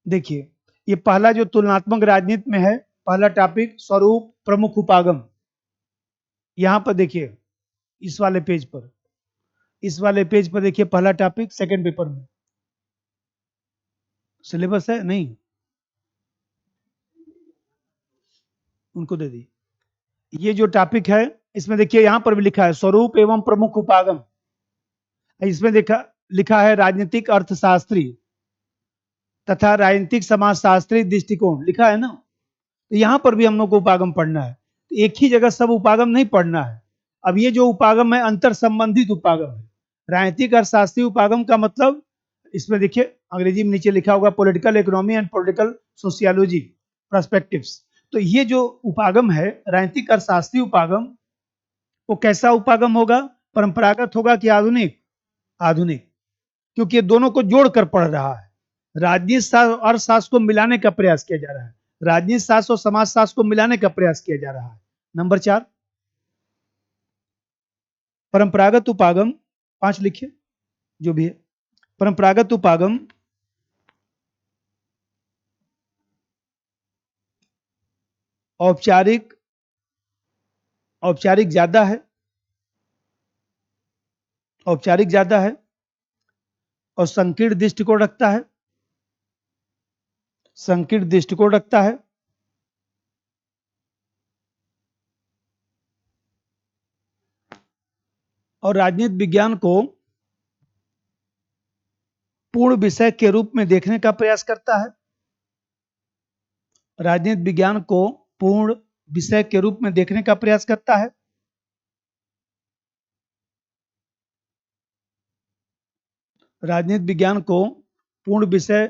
देखिए, ये पहला जो तुलनात्मक राजनीति में है, पहला टॉपिक स्वरूप प्रमुख उपागम। यहां पर देखिए, इस वाले पेज पर, देखिए पहला टॉपिक सेकंड पेपर में सिलेबस है नहीं, उनको दे दी। ये जो टॉपिक है इसमें देखिए यहां पर भी लिखा है स्वरूप एवं प्रमुख उपागम। इसमें लिखा है राजनीतिक अर्थशास्त्री तथा राजनीतिक समाजशास्त्री दृष्टिकोण, लिखा है ना। तो यहां पर भी हम लोग को उपागम पढ़ना है, तो एक ही जगह सब उपागम नहीं पढ़ना है। अब ये जो उपागम है अंतर संबंधित उपागम है। राजनीतिक अर्थशास्त्री उपागम का मतलब, इसमें देखिए अंग्रेजी में नीचे लिखा होगा political economy and political sociology perspectives. तो ये जो उपागम है राजनीतिक अर्थशास्त्री उपागम, वो कैसा उपागम होगा? परंपरागत होगा कि आधुनिक? आधुनिक, क्योंकि ये दोनों को जोड़कर पढ़ रहा है। राजनीति शास्त्र और अर्थशास्त्र को मिलाने का प्रयास किया जा रहा है, राजनीति शास्त्र और समाज शास्त्र को मिलाने का प्रयास किया जा रहा है। नंबर 4, परंपरागत उपागम, 5 लिखिए जो भी है। परंपरागत उपागम औपचारिक ज्यादा है, औपचारिक ज्यादा है और संकीर्ण दृष्टिकोण रखता है, संकीर्ण दृष्टिकोण रखता है। और राजनीति विज्ञान को पूर्ण विषय के रूप में देखने का प्रयास करता है, राजनीति विज्ञान को पूर्ण विषय के रूप में देखने का प्रयास करता है। राजनीति विज्ञान को पूर्ण विषय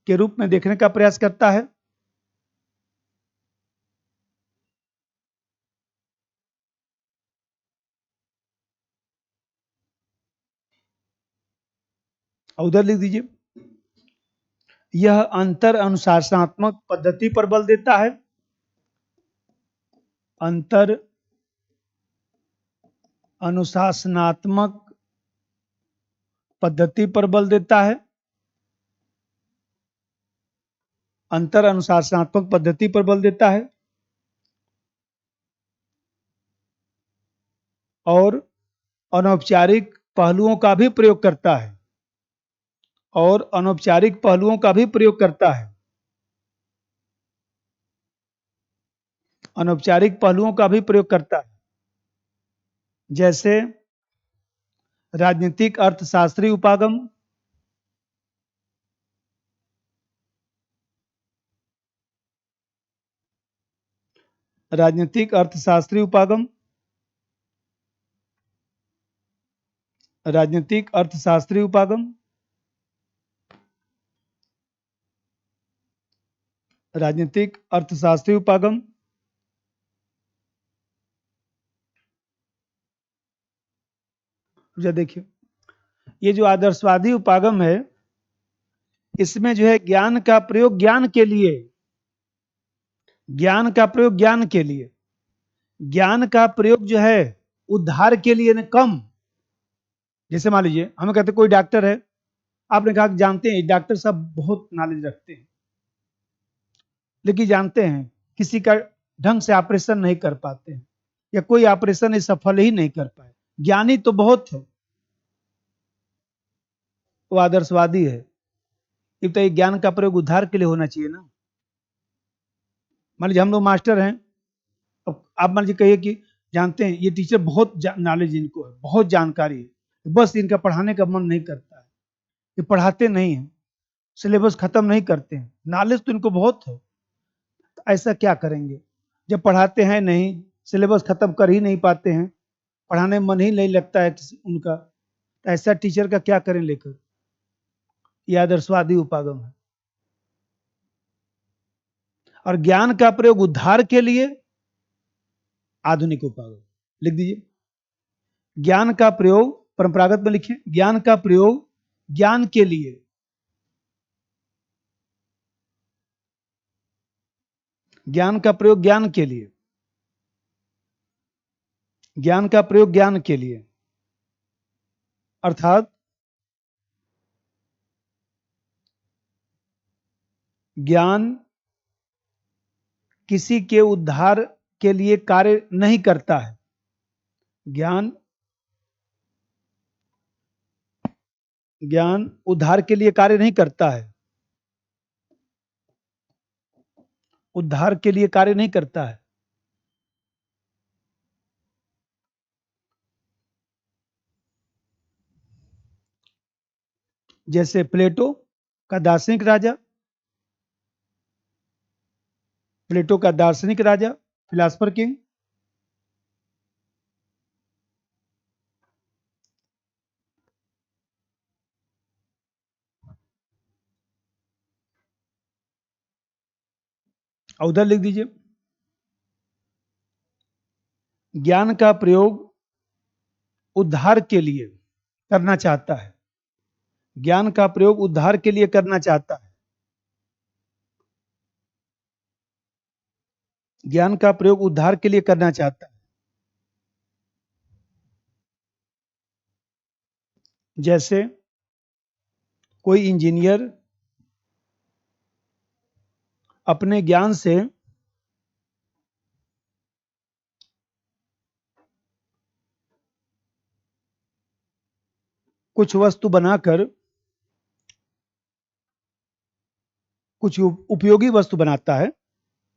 के रूप में देखने का प्रयास करता है। उधर लिख दीजिए, यह अंतर अनुशासनात्मक पद्धति पर बल देता है, अंतर अनुशासनात्मक पद्धति पर बल देता है, अंतर अनुशासनात्मक पद्धति पर बल देता है और अनौपचारिक पहलुओं का भी प्रयोग करता है, और अनौपचारिक पहलुओं का भी प्रयोग करता है, अनौपचारिक पहलुओं का भी प्रयोग करता है। जैसे राजनीतिक अर्थशास्त्री उपागम, राजनीतिक अर्थशास्त्री उपागम, राजनीतिक अर्थशास्त्री उपागम, राजनीतिक अर्थशास्त्री उपागम। देखिए, ये जो आदर्शवादी उपागम है, इसमें जो है ज्ञान का प्रयोग ज्ञान के लिए, ज्ञान का प्रयोग ज्ञान के लिए, ज्ञान का प्रयोग जो है उद्धार के लिए न कम। जैसे मान लीजिए हमें कहते कोई डॉक्टर है, आपने कहा कि जानते हैं डॉक्टर साहब बहुत नॉलेज रखते हैं, लेकिन जानते हैं किसी का ढंग से ऑपरेशन नहीं कर पाते हैं, या कोई ऑपरेशन सफल ही नहीं कर पाए। ज्ञानी तो बहुत है, वो आदर्शवादी है। तो ज्ञान का प्रयोग उद्धार के लिए होना चाहिए ना। मान लीजिए हम लोग मास्टर हैं, अब आप मान लीजिए कहिए कि जानते हैं ये टीचर बहुत नॉलेज इनको है, बहुत जानकारी है, बस इनका पढ़ाने का मन नहीं करता है, ये पढ़ाते नहीं है, सिलेबस खत्म नहीं करते हैं, नॉलेज तो इनको बहुत है। तो ऐसा क्या करेंगे जब पढ़ाते हैं नहीं, सिलेबस खत्म कर ही नहीं पाते हैं, पढ़ाने में मन ही नहीं लगता है उनका, तो ऐसा टीचर का क्या करें लेकर? यह आदर्शवादी उपागम है। और ज्ञान का प्रयोग उद्धार के लिए आधुनिक उपागम। लिख दीजिए, ज्ञान का प्रयोग, परंपरागत में लिखिए, ज्ञान का प्रयोग ज्ञान के लिए, ज्ञान का प्रयोग ज्ञान के लिए, ज्ञान का प्रयोग ज्ञान के लिए, अर्थात ज्ञान किसी के उद्धार के लिए कार्य नहीं करता है। ज्ञान उद्धार के लिए कार्य नहीं करता है। उद्धार के लिए कार्य नहीं करता है। जैसे प्लेटो का दार्शनिक राजा, फिलासफर किंग। उधर लिख दीजिए, ज्ञान का प्रयोग उद्धार के लिए करना चाहता है। ज्ञान का प्रयोग उद्धार के लिए करना चाहता है। ज्ञान का प्रयोग उद्धार के लिए करना चाहता है। जैसे कोई इंजीनियर अपने ज्ञान से कुछ वस्तु बनाकर कुछ उपयोगी वस्तु बनाता है।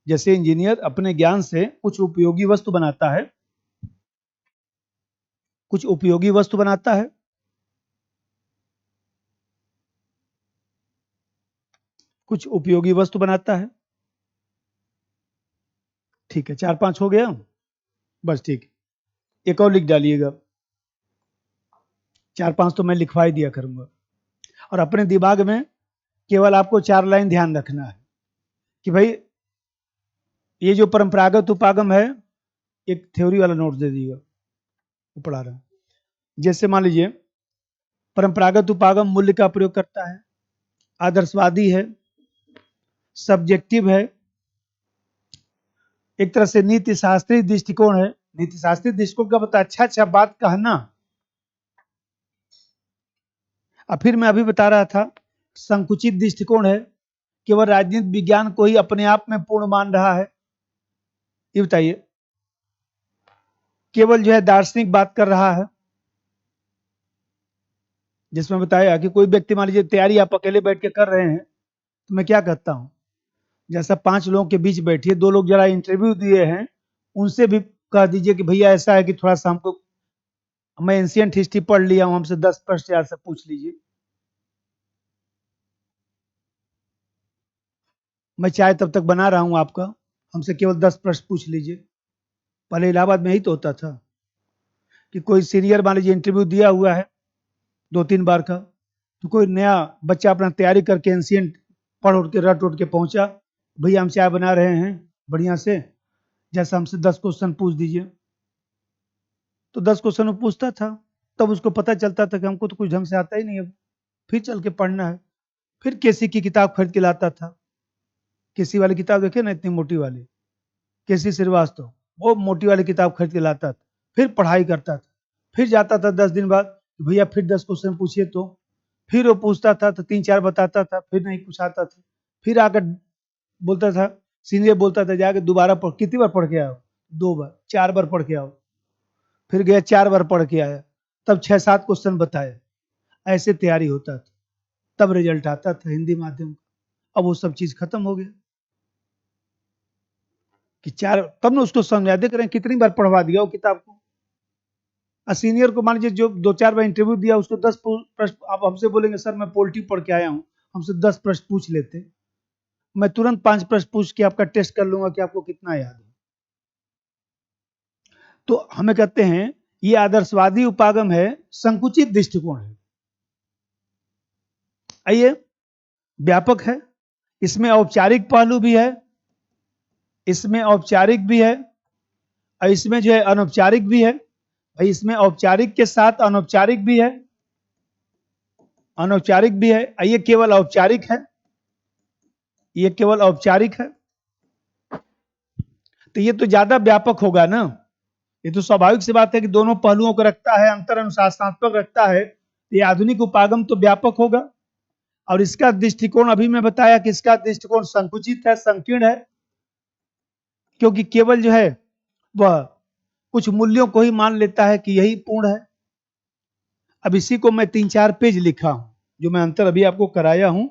जैसे इंजीनियर अपने ज्ञान से कुछ उपयोगी वस्तु बनाता है, कुछ उपयोगी वस्तु बनाता है। कुछ उपयोगी वस्तु बनाता है। ठीक है, 4-5 हो गया, बस ठीक। एक और लिख डालिएगा, 4-5 तो मैं लिखवा ही दिया करूंगा। और अपने दिमाग में केवल आपको 4 लाइन ध्यान रखना है कि भाई ये जो परंपरागत उपागम है, एक थ्योरी वाला नोट दे दीजिएगा, वो पढ़ा रहा हूं। जैसे मान लीजिए परंपरागत उपागम मूल्य का प्रयोग करता है, आदर्शवादी है, सब्जेक्टिव है, एक तरह से नीति शास्त्रीय दृष्टिकोण है। नीति शास्त्रीय दृष्टिकोण का मतलब अच्छा बात कहना। और फिर मैं अभी बता रहा था संकुचित दृष्टिकोण है, केवल राजनीतिक विज्ञान को ही अपने आप में पूर्ण मान रहा है। ये बताइए, केवल जो है दार्शनिक बात कर रहा है। जिसमें बताया कि कोई व्यक्ति मान लीजिए तैयारी आप अकेले बैठ के कर रहे हैं, तो मैं क्या कहता हूं, जैसा 5 लोगों के बीच बैठिए, 2 लोग जरा इंटरव्यू दिए हैं, उनसे भी कह दीजिए कि भैया ऐसा है कि थोड़ा सा हमको, मैं एंशिएंट हिस्ट्री पढ़ लिया हूं, हमसे 10 प्रश्न यार से पूछ लीजिए। मैं चाय तब तक बना रहा हूं आपका, हमसे केवल 10 प्रश्न पूछ लीजिए। पहले इलाहाबाद में यही तो होता था कि कोई सीनियर मान लीजिए इंटरव्यू दिया हुआ है 2-3 बार का, तो कोई नया बच्चा अपना तैयारी करके एंशिएंट पढ़ उठ के रट उठ के पहुंचा, भैया हम चाय बना रहे हैं बढ़िया से, जैसा हमसे 10 क्वेश्चन पूछ दीजिए। तो 10 क्वेश्चन वो पूछता था, तब उसको पता चलता था कि हमको तो कुछ ढंग से आता ही नहीं है, फिर चल के पढ़ना है। फिर केसी की किताब खरीद के लाता था। केसी वाली किताब देखिए ना, इतनी मोटी वाली, केसी श्रीवास्तव, वो मोटी वाली किताब खरीद के लाता था, फिर पढ़ाई करता था। फिर जाता था 10 दिन बाद, भैया फिर 10 क्वेश्चन पूछिए, तो फिर वो पूछता था तो 3-4 बताता था, फिर नहीं कुछ आता था। फिर आकर बोलता था, सीनियर बोलता था जाके दोबारा पढ़, कितनी बार पढ़ के आओ, 2 बार 4 बार पढ़ के आओ। फिर गया 4 बार पढ़ के आया, तब 6-7 क्वेश्चन बताए। ऐसे तैयारी होता था, तब रिजल्ट आता था हिंदी माध्यम का। अब वो सब चीज खत्म हो गया कि 4, तब ना उसको समझा देख रहे हैं कितनी बार पढ़वा दिया वो किताब को। सीनियर को मान लीजिए जो 2-4 बार इंटरव्यू दिया, उसको 10 प्रश्न, आप हमसे बोलेंगे सर मैं पॉलिटी पढ़ के आया हूं, हमसे 10 प्रश्न पूछ लेते, मैं तुरंत 5 प्रश्न पूछ के आपका टेस्ट कर लूंगा कि आपको कितना याद है। तो हमें कहते हैं ये आदर्शवादी उपागम है, संकुचित दृष्टिकोण है। आइए, व्यापक है, इसमें औपचारिक पहलू भी है, इसमें औपचारिक भी है, और इसमें जो है अनौपचारिक भी है। भाई इसमें औपचारिक के साथ अनौपचारिक भी है, अनौपचारिक भी है। ये केवल औपचारिक है, ये केवल औपचारिक है, तो ये तो ज्यादा व्यापक होगा ना। ये तो स्वाभाविक सी बात है कि दोनों पहलुओं को रखता है, अंतर अनुशासनात्मक रखता है। ये आधुनिक उपागम तो व्यापक होगा। और इसका दृष्टिकोण अभी मैं बताया कि इसका दृष्टिकोण संकुचित है, संकीर्ण है, क्योंकि केवल जो है वह कुछ मूल्यों को ही मान लेता है कि यही पूर्ण है। अब इसी को मैं 3-4 पेज लिखा हूं, जो मैं अंतर अभी आपको कराया हूं।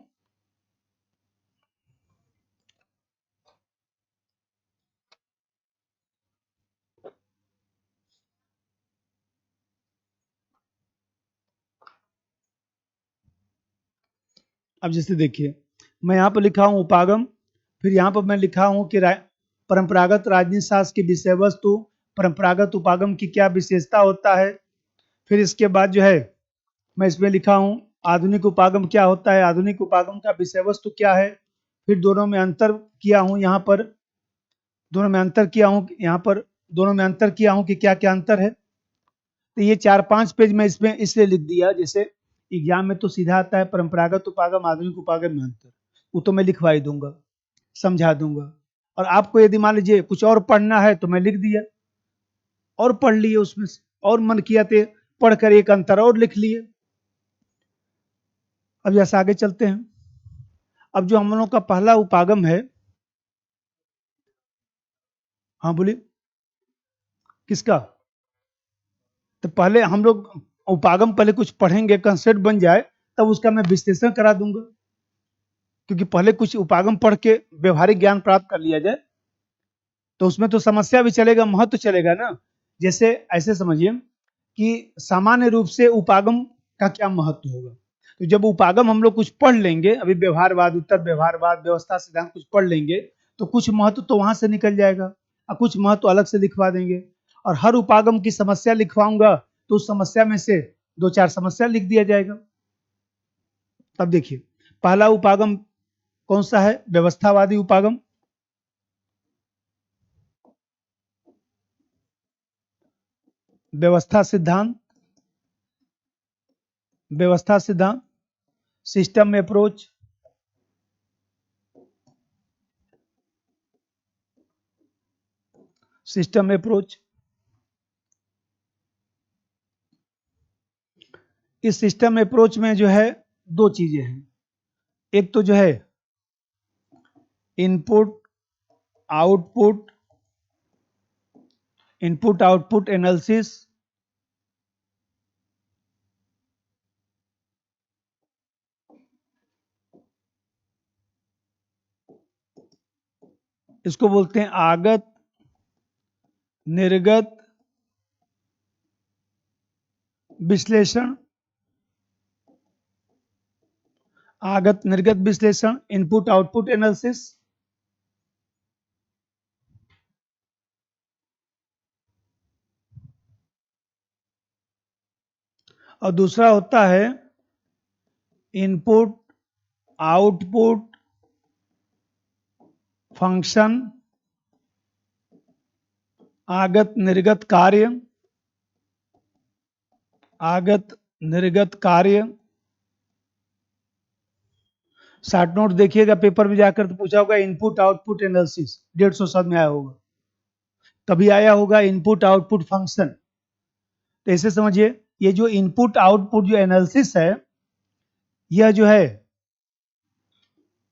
अब जैसे देखिए, मैं यहाँ पर लिखा हूँ उपागम, फिर यहाँ पर मैं लिखा हूँ कि परंपरागत राजनीति शास्त्र की विषय वस्तु, परंपरागत उपागम की क्या विशेषता होता है। फिर इसके बाद जो है मैं इसमें लिखा हूँ आधुनिक उपागम क्या होता है, आधुनिक उपागम का विषय वस्तु क्या है। फिर दोनों में अंतर किया हूँ, यहाँ पर दोनों में अंतर किया हूँ, यहाँ पर दोनों में अंतर किया हूँ कि क्या क्या अंतर है। तो ये 4-5 पेज में इसमें इसलिए लिख दिया, जैसे एग्जाम में तो सीधा आता है परंपरागत उपागम आधुनिक उपागम में अंतर, वो तो मैं लिखवा ही दूंगा, समझा दूंगा। और आपको यदि मान लीजिए कुछ और पढ़ना है तो मैं लिख दिया और पढ़ लिए उसमें से, और मन किया तो पढ़कर एक अंतर और लिख लिए। अब जैसे आगे चलते हैं। अब जो हम लोगों का पहला उपागम है, हाँ बोलिए, किसका? तो पहले हम लोग उपागम पहले कुछ पढ़ेंगे, कंसेप्ट बन जाए, तब उसका मैं विश्लेषण करा दूंगा, क्योंकि पहले कुछ उपागम पढ़ के व्यवहारिक ज्ञान प्राप्त कर लिया जाए तो उसमें तो समस्या भी चलेगा, महत्व चलेगा ना। जैसे ऐसे समझिए कि सामान्य रूप से उपागम का क्या महत्व होगा। तो जब उपागम हम लोग कुछ पढ़ लेंगे, अभी व्यवहारवाद, उत्तर व्यवहारवाद, व्यवस्था सिद्धांत कुछ पढ़ लेंगे, तो कुछ महत्व तो वहां से निकल जाएगा और कुछ महत्व अलग से लिखवा देंगे। और हर उपागम की समस्या लिखवाऊंगा तो उस समस्या में से 2-4 समस्या लिख दिया जाएगा। अब देखिए, पहला उपागम कौन सा है? व्यवस्थावादी उपागम। व्यवस्था सिद्धांत, व्यवस्था सिद्धांत, सिस्टम अप्रोच, सिस्टम अप्रोच। इस सिस्टम अप्रोच में जो है दो चीजें हैं। एक तो जो है input output, input output analysis, इसको बोलते हैं आगत निर्गत विश्लेषण, आगत निर्गत विश्लेषण, इनपुट आउटपुट एनालिसिस। और दूसरा होता है इनपुट आउटपुट फंक्शन, आगत निर्गत कार्य, आगत निर्गत कार्य। शॉर्ट नोट देखिएगा पेपर में जाकर तो पूछा होगा इनपुट आउटपुट एनालिसिस, 150 शब्द में आया होगा। कभी आया होगा इनपुट आउटपुट फंक्शन। तो ऐसे समझिए, ये जो इनपुट आउटपुट जो एनालिसिस है, यह जो है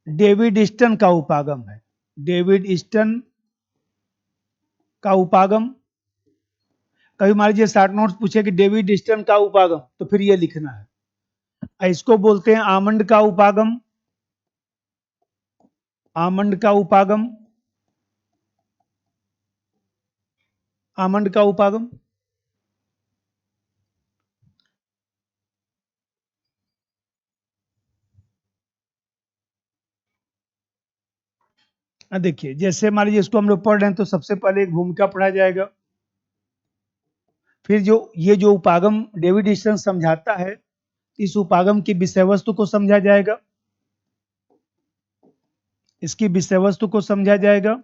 डेविड ईस्टन का उपागम है। डेविड ईस्टन का उपागम। कभी मान लीजिए शॉर्ट नोट्स पूछे कि डेविड ईस्टन का उपागम, तो फिर ये लिखना है। इसको बोलते हैं आमंड का उपागम, आमंड का उपागम, आमंड का उपागम। देखिए, जैसे मान लीजिए इसको हम लोग पढ़ रहे हैं तो सबसे पहले एक भूमिका पढ़ा जाएगा। फिर जो ये जो उपागम डेविड ईस्टन समझाता है, इस उपागम की विषय वस्तु को समझा जाएगा, इसकी विषय वस्तु को समझा जाएगा।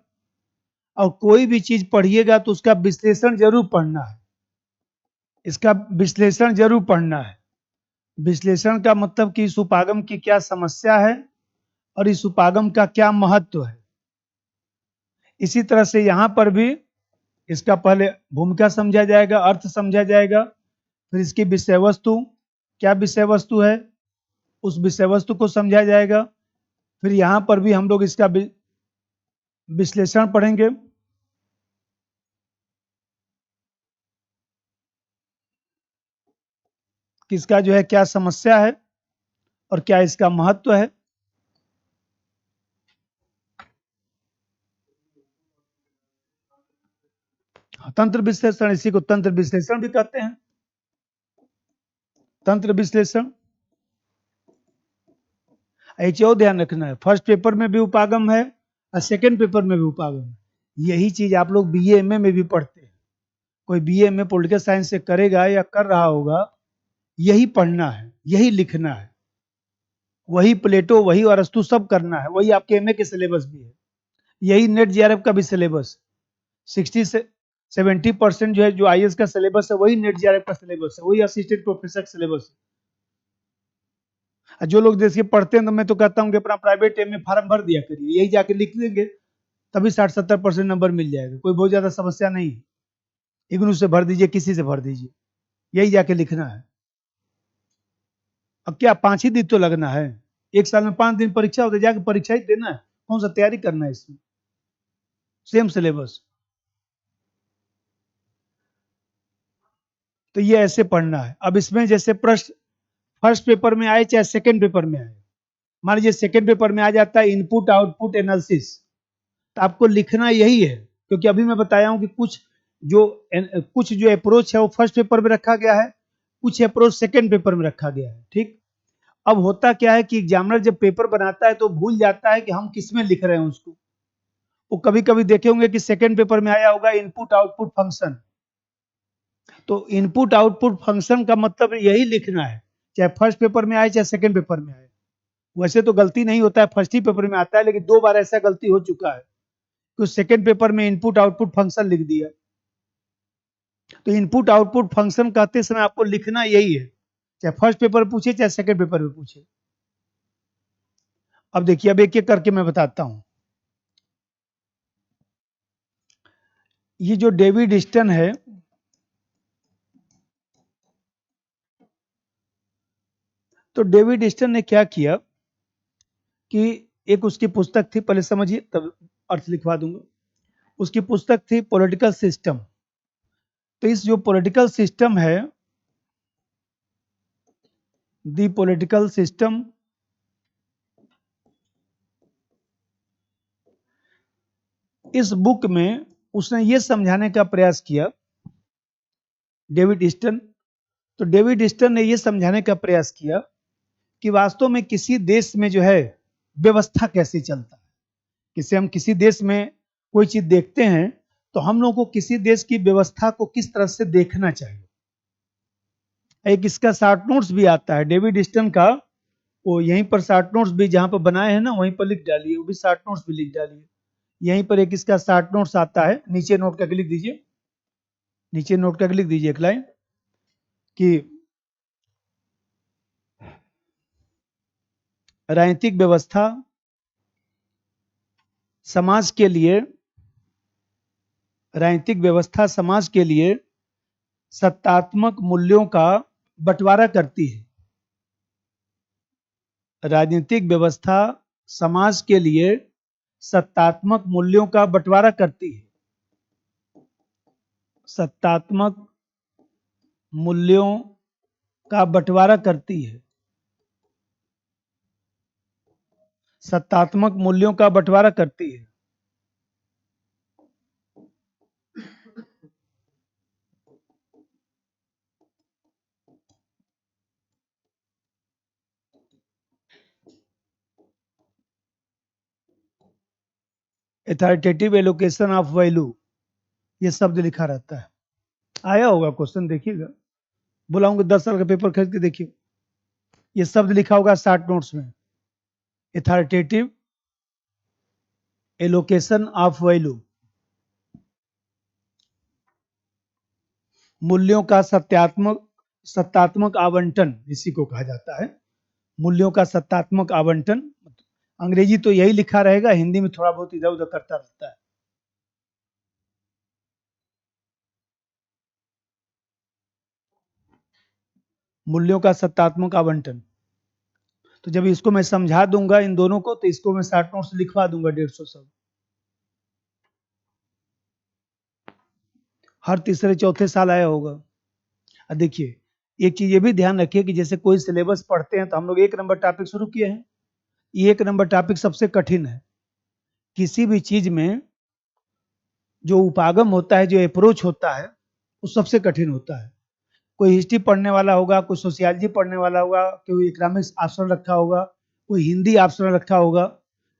और कोई भी चीज पढ़िएगा तो उसका विश्लेषण जरूर पढ़ना है, इसका विश्लेषण जरूर पढ़ना है। विश्लेषण का मतलब कि इस उपागम की क्या समस्या है और इस उपागम का क्या महत्व है। इसी तरह से यहां पर भी इसका पहले भूमिका समझा जाएगा, अर्थ समझा जाएगा, फिर इसकी विषय वस्तु, क्या विषय वस्तु है, उस विषय वस्तु को समझा जाएगा। फिर यहां पर भी हम लोग इसका विश्लेषण पढ़ेंगे। किसका जो है क्या समस्या है और क्या इसका महत्व है। तंत्र विश्लेषण, इसी को तंत्र विश्लेषण भी कहते हैं। तंत्र विश्लेषण एक और ध्यान रखना है, फर्स्ट पेपर में भी उपागम है और सेकंड पेपर में भी उपागम है। यही चीज आप लोग बीए एमए में भी पढ़ते हैं। कोई बीए एमए पॉलिटिकल साइंस से करेगा या कर रहा होगा, यही पढ़ना है, यही लिखना है, वही प्लेटो वही अरस्तु सब करना है। वही आपके एमए के सिलेबस भी है, यही नेट जेआरएफ का भी सिलेबस 60 से 70% जो है, जो आईएएस का सिलेबस है वही नेट जेआरएफ का सिलेबस है, वही असिस्टेंट प्रोफेसर का सिलेबस है। जो लोग देखिए पढ़ते हैं, तो मैं तो कहता हूँ कि अपना प्राइवेट एमए फॉर्म भर दिया करिए, यही जाके लिख देंगे, तभी 60-70% नंबर मिल जाएगा। कोई बहुत ज्यादा समस्या नहीं है। इग्नू से भर दीजिए, किसी से भर दीजिए, यही जाके लिखना है। अब क्या 5 ही दिन तो लगना है, एक साल में 5 दिन परीक्षा होती है, जाके परीक्षा ही देना है, कौन सा तैयारी करना है इसमें, सेम सिलेबस। तो ये ऐसे पढ़ना है। अब इसमें जैसे प्रश्न फर्स्ट पेपर में आए चाहे सेकंड पेपर में आए, मान लीजिए सेकंड पेपर में आ जाता है इनपुट आउटपुट एनालिसिस, तो आपको लिखना यही है। क्योंकि अभी मैं बताया हूं कि कुछ जो अप्रोच है वो फर्स्ट पेपर में रखा गया है, कुछ अप्रोच सेकंड पेपर में रखा गया है। ठीक, अब होता क्या है कि एग्जामिनर जब पेपर बनाता है तो भूल जाता है कि हम किस में लिख रहे हैं उसको। वो कभी कभी देखे होंगे कि सेकंड पेपर में आया होगा इनपुट आउटपुट फंक्शन, तो इनपुट आउटपुट फंक्शन का मतलब यही लिखना है, चाहे फर्स्ट पेपर में आए चाहे सेकंड पेपर में आए। वैसे तो गलती नहीं होता है, फर्स्ट ही पेपर में आता है, लेकिन 2 बार ऐसा गलती हो चुका है कि सेकंड पेपर में इनपुट आउटपुट फंक्शन लिख दिया। तो इनपुट आउटपुट फंक्शन कहते समय आपको लिखना यही है, चाहे फर्स्ट पेपर में पूछे चाहे सेकंड पेपर में पूछे। अब देखिए, अब एक एक करके मैं बताता हूं। ये जो डेविड स्टन है, तो डेविड स्टन ने क्या किया कि एक उसकी पुस्तक थी, पहले समझिए तब अर्थ लिखवा दूंगा। उसकी पुस्तक थी पॉलिटिकल सिस्टम। तो इस जो पॉलिटिकल सिस्टम है, दी पॉलिटिकल सिस्टम, इस बुक में उसने ये समझाने का प्रयास किया, डेविड ईस्टन। तो डेविड ईस्टन ने ये समझाने का प्रयास किया कि वास्तव में किसी देश में जो है व्यवस्था कैसे चलता है। किसी हम किसी देश में कोई चीज देखते हैं तो हम लोगों को किसी देश की व्यवस्था को किस तरह से देखना चाहिए। एक इसका शॉर्ट नोट्स भी आता है डेविड ईस्टन का, वो यहीं पर शॉर्ट नोट्स भी जहां पर बनाए हैं ना वहीं पर लिख डालिए, वो भी शॉर्ट नोट्स भी लिख डालिए। यहीं पर एक इसका शॉर्ट नोट्स आता है, नीचे नोट करके लिख दीजिए, नीचे नोट करके लिख दीजिए एक लाइन कि राजनीतिक व्यवस्था समाज के लिए, राजनीतिक व्यवस्था समाज के लिए सत्तात्मक मूल्यों का बंटवारा करती है। राजनीतिक व्यवस्था समाज के लिए सत्तात्मक मूल्यों का बंटवारा करती है। सत्तात्मक मूल्यों का बंटवारा करती है। सत्तात्मक मूल्यों का बंटवारा करती है। अथॉरिटेटिव एलोकेशन ऑफ वैल्यू, ये शब्द लिखा रहता है। आया होगा क्वेश्चन, देखिएगा, बुलाऊंगे 10 साल का पेपर खरीद के देखिए, ये शब्द लिखा होगा शॉर्ट नोट्स में, अथॉरिटेटिव एलोकेशन ऑफ वैल्यू, मूल्यों का सत्तात्मक आवंटन इसी को कहा जाता है। मूल्यों का सत्तात्मक आवंटन, अंग्रेजी तो यही लिखा रहेगा, हिंदी में थोड़ा बहुत इधर उधर करता रहता है। मूल्यों का सत्तात्मक आवंटन। तो जब इसको मैं समझा दूंगा इन दोनों को, तो इसको मैं शॉर्ट नोट्स लिखवा दूंगा 150 सब, हर तीसरे चौथे साल आया होगा। अब देखिए एक चीज ये भी ध्यान रखिए कि जैसे कोई सिलेबस पढ़ते हैं तो हम लोग 1 नंबर टॉपिक शुरू किए हैं, ये 1 नंबर टॉपिक सबसे कठिन है। किसी भी चीज में जो उपागम होता है, जो अप्रोच होता है, वो सबसे कठिन होता है। कोई हिस्ट्री पढ़ने वाला होगा, कोई सोशियोलॉजी पढ़ने वाला होगा, कोई इकोनॉमिक्स ऑप्शनल रखा होगा, कोई हिंदी ऑप्शनल रखा होगा,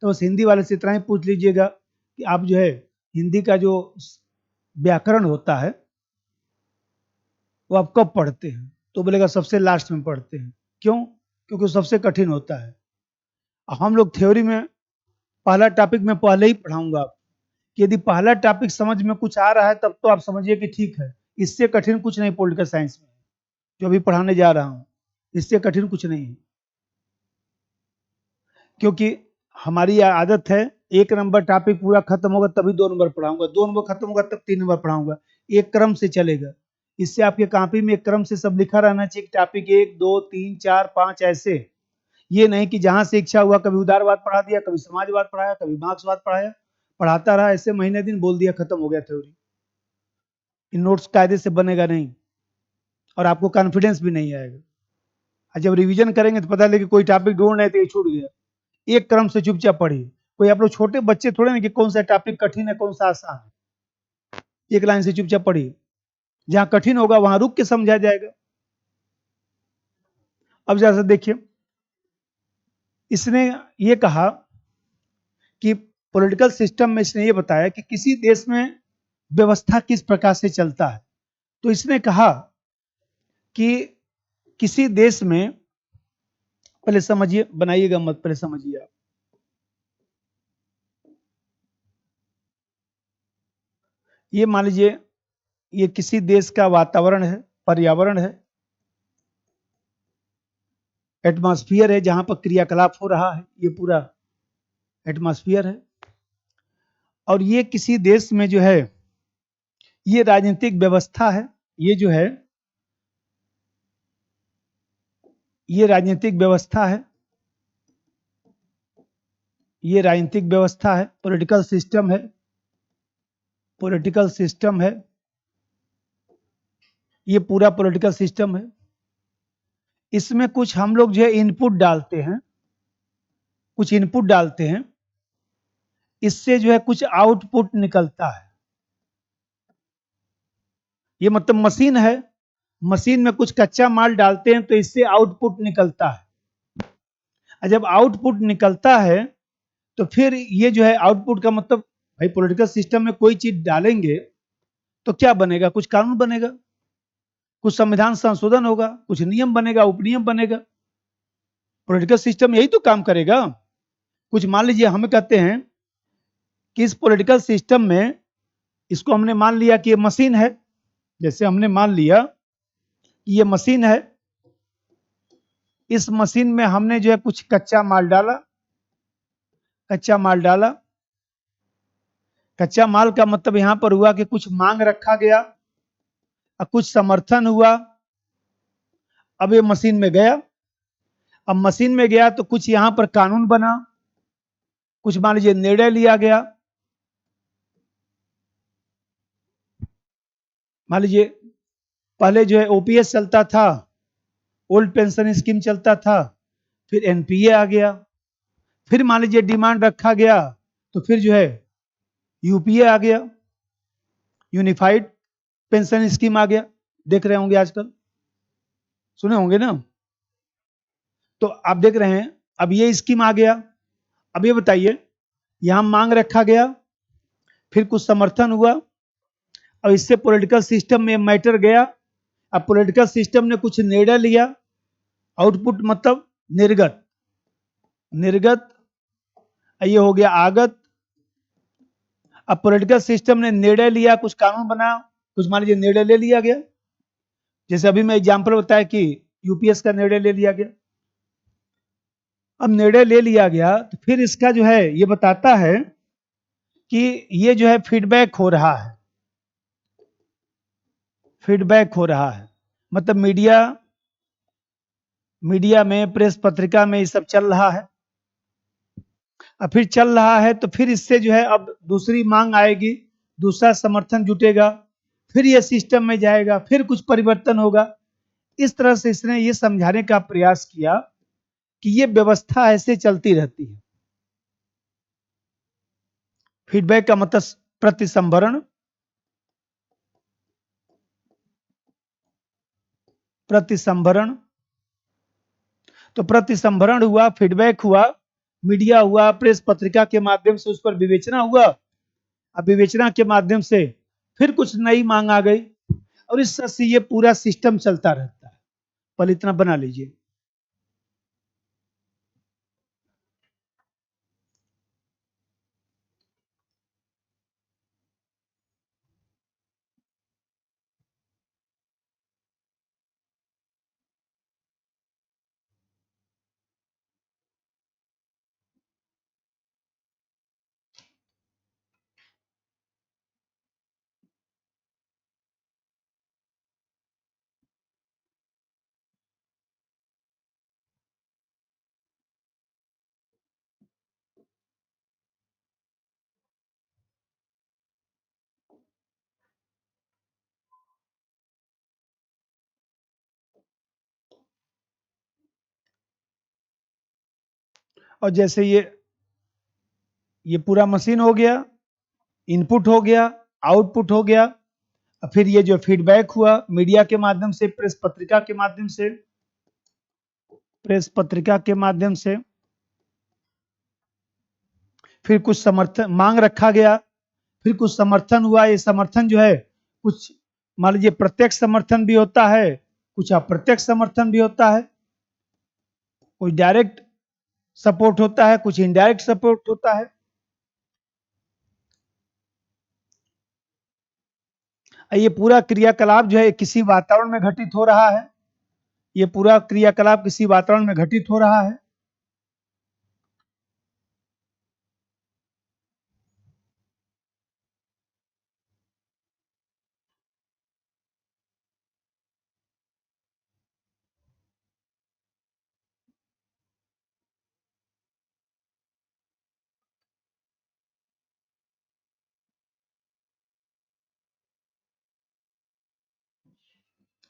तो बस हिंदी वाले से इतना ही पूछ लीजिएगा कि आप जो है हिंदी का जो व्याकरण होता है वो आप कब पढ़ते हैं, तो बोलेगा सबसे लास्ट में पढ़ते हैं। क्यों? क्योंकि वो सबसे कठिन होता है। हम लोग थ्योरी में पहला टॉपिक में पहले ही पढ़ाऊंगा आप, कि यदि पहला टॉपिक समझ में कुछ आ रहा है तब तो आप समझिए कि ठीक है, इससे कठिन कुछ नहीं पॉलिटिकल साइंस में जो अभी पढ़ाने जा रहा हूं, इससे कठिन कुछ नहीं है। क्योंकि हमारी आदत है 1 नंबर टॉपिक पूरा खत्म होगा तभी 2 नंबर पढ़ाऊंगा, 2 नंबर खत्म होगा तब 3 नंबर पढ़ाऊंगा, एक क्रम से चलेगा। इससे आपके कॉपी में एक क्रम से सब लिखा रहना चाहिए, टॉपिक 1 2 3 4 5 ऐसे। ये नहीं कि जहां से इच्छा हुआ कभी उदारवाद पढ़ा दिया, कभी समाजवाद पढ़ाया, कभी मार्क्सवाद पढ़ाया, पढ़ाता रहा ऐसे महीने दिन, बोल दिया खत्म हो गया थ्योरी। इन नोट्स कायदे से बनेगा नहीं और आपको कॉन्फिडेंस भी नहीं आएगा। और जब रिवीजन करेंगे तो पता लगे कोई टॉपिक ढूंढ रहे थे, ये छूट गया। एक क्रम से चुपचाप पढ़िए। कोई आप लोग छोटे बच्चे थोड़े ना कि कौन सा टॉपिक कठिन है कौन सा आसान है, एक लाइन से चुपचाप पढ़िए। जहां कठिन होगा वहां रुक के समझा जाएगा। अब जैसा देखिए, इसने ये कहा कि पॉलिटिकल सिस्टम में इसने ये बताया कि किसी देश में व्यवस्था किस प्रकार से चलता है। तो इसने कहा कि किसी देश में, पहले समझिए, बनाइएगा मत, पहले समझिए आप। ये मान लीजिए ये किसी देश का वातावरण है, पर्यावरण है, एटमॉस्फेयर है, जहां पर क्रियाकलाप हो रहा है, ये पूरा एटमॉस्फेयर है। और ये किसी देश में जो है ये राजनीतिक व्यवस्था है, ये जो है ये राजनीतिक व्यवस्था है, ये राजनीतिक व्यवस्था है, पॉलिटिकल सिस्टम है, पॉलिटिकल सिस्टम है, ये पूरा पॉलिटिकल सिस्टम है। इसमें कुछ हम लोग जो है इनपुट डालते हैं, कुछ इनपुट डालते हैं, इससे जो है कुछ आउटपुट निकलता है। ये मतलब मशीन है, मशीन में कुछ कच्चा माल डालते हैं तो इससे आउटपुट निकलता है। और जब आउटपुट निकलता है तो फिर ये जो है आउटपुट का मतलब, भाई पॉलिटिकल सिस्टम में कोई चीज डालेंगे तो क्या बनेगा, कुछ कानून बनेगा, कुछ संविधान संशोधन होगा, कुछ नियम बनेगा, उपनियम बनेगा। पॉलिटिकल सिस्टम यही तो काम करेगा। कुछ मान लीजिए हमें कहते हैं कि इस पॉलिटिकल सिस्टम में, इसको हमने मान लिया कि ये मशीन है, जैसे हमने मान लिया कि ये मशीन है, इस मशीन में हमने जो है कुछ कच्चा माल डाला, कच्चा माल डाला। कच्चा माल का मतलब यहां पर हुआ कि कुछ मांग रखा गया और कुछ समर्थन हुआ। अब ये मशीन में गया, अब मशीन में गया तो कुछ यहां पर कानून बना, कुछ मान लीजिए निर्णय लिया गया। मान लीजिए पहले जो है ओपीएस चलता था, ओल्ड पेंशन स्कीम चलता था, फिर एनपीए आ गया, फिर मान लीजिए डिमांड रखा गया तो फिर जो है यूपीए आ गया, यूनिफाइड पेंशन स्कीम आ गया। देख रहे होंगे आजकल, सुने होंगे ना। तो आप देख रहे हैं, अब ये स्कीम आ गया। अब ये बताइए, यहां मांग रखा गया, फिर कुछ समर्थन हुआ, अब इससे पॉलिटिकल सिस्टम में मैटर गया, अब पॉलिटिकल सिस्टम ने कुछ निर्णय लिया, आउटपुट मतलब निर्गत, निर्गत, ये हो गया आगत। अब पॉलिटिकल सिस्टम ने निर्णय लिया, कुछ कानून बना, कुछ मान लीजिए निर्णय ले लिया गया, जैसे अभी मैं एग्जांपल बताया कि यूपीएस का निर्णय ले लिया गया। अब निर्णय ले लिया गया तो फिर इसका जो है ये बताता है कि ये जो है फीडबैक हो रहा है, फीडबैक हो रहा है, मतलब मीडिया मीडिया में, प्रेस पत्रिका में ये सब चल रहा है। अब फिर चल रहा है तो फिर इससे जो है अब दूसरी मांग आएगी, दूसरा समर्थन जुटेगा, फिर ये सिस्टम में जाएगा, फिर कुछ परिवर्तन होगा। इस तरह से इसने ये समझाने का प्रयास किया कि ये व्यवस्था ऐसे चलती रहती है। फीडबैक का मतलब प्रतिसंभरण, प्रतिसंभरण। तो प्रतिसंभरण हुआ, फीडबैक हुआ, मीडिया हुआ, प्रेस पत्रिका के माध्यम से उस पर विवेचना हुआ। अब विवेचना के माध्यम से फिर कुछ नई मांग आ गई और इस तरह से ये पूरा सिस्टम चलता रहता है। पहले इतना बना लीजिए। और जैसे ये पूरा मशीन हो गया, इनपुट हो गया, आउटपुट हो गया। और फिर ये जो फीडबैक हुआ मीडिया के माध्यम से, प्रेस पत्रिका के माध्यम से, प्रेस पत्रिका के माध्यम से, फिर कुछ समर्थन मांग रखा गया, फिर कुछ समर्थन हुआ। ये समर्थन जो है कुछ मान लीजिए प्रत्यक्ष समर्थन भी होता है, कुछ अप्रत्यक्ष समर्थन भी होता है, कुछ डायरेक्ट सपोर्ट होता है, कुछ इनडायरेक्ट सपोर्ट होता है। ये पूरा क्रियाकलाप जो है किसी वातावरण में घटित हो रहा है। ये पूरा क्रियाकलाप किसी वातावरण में घटित हो रहा है।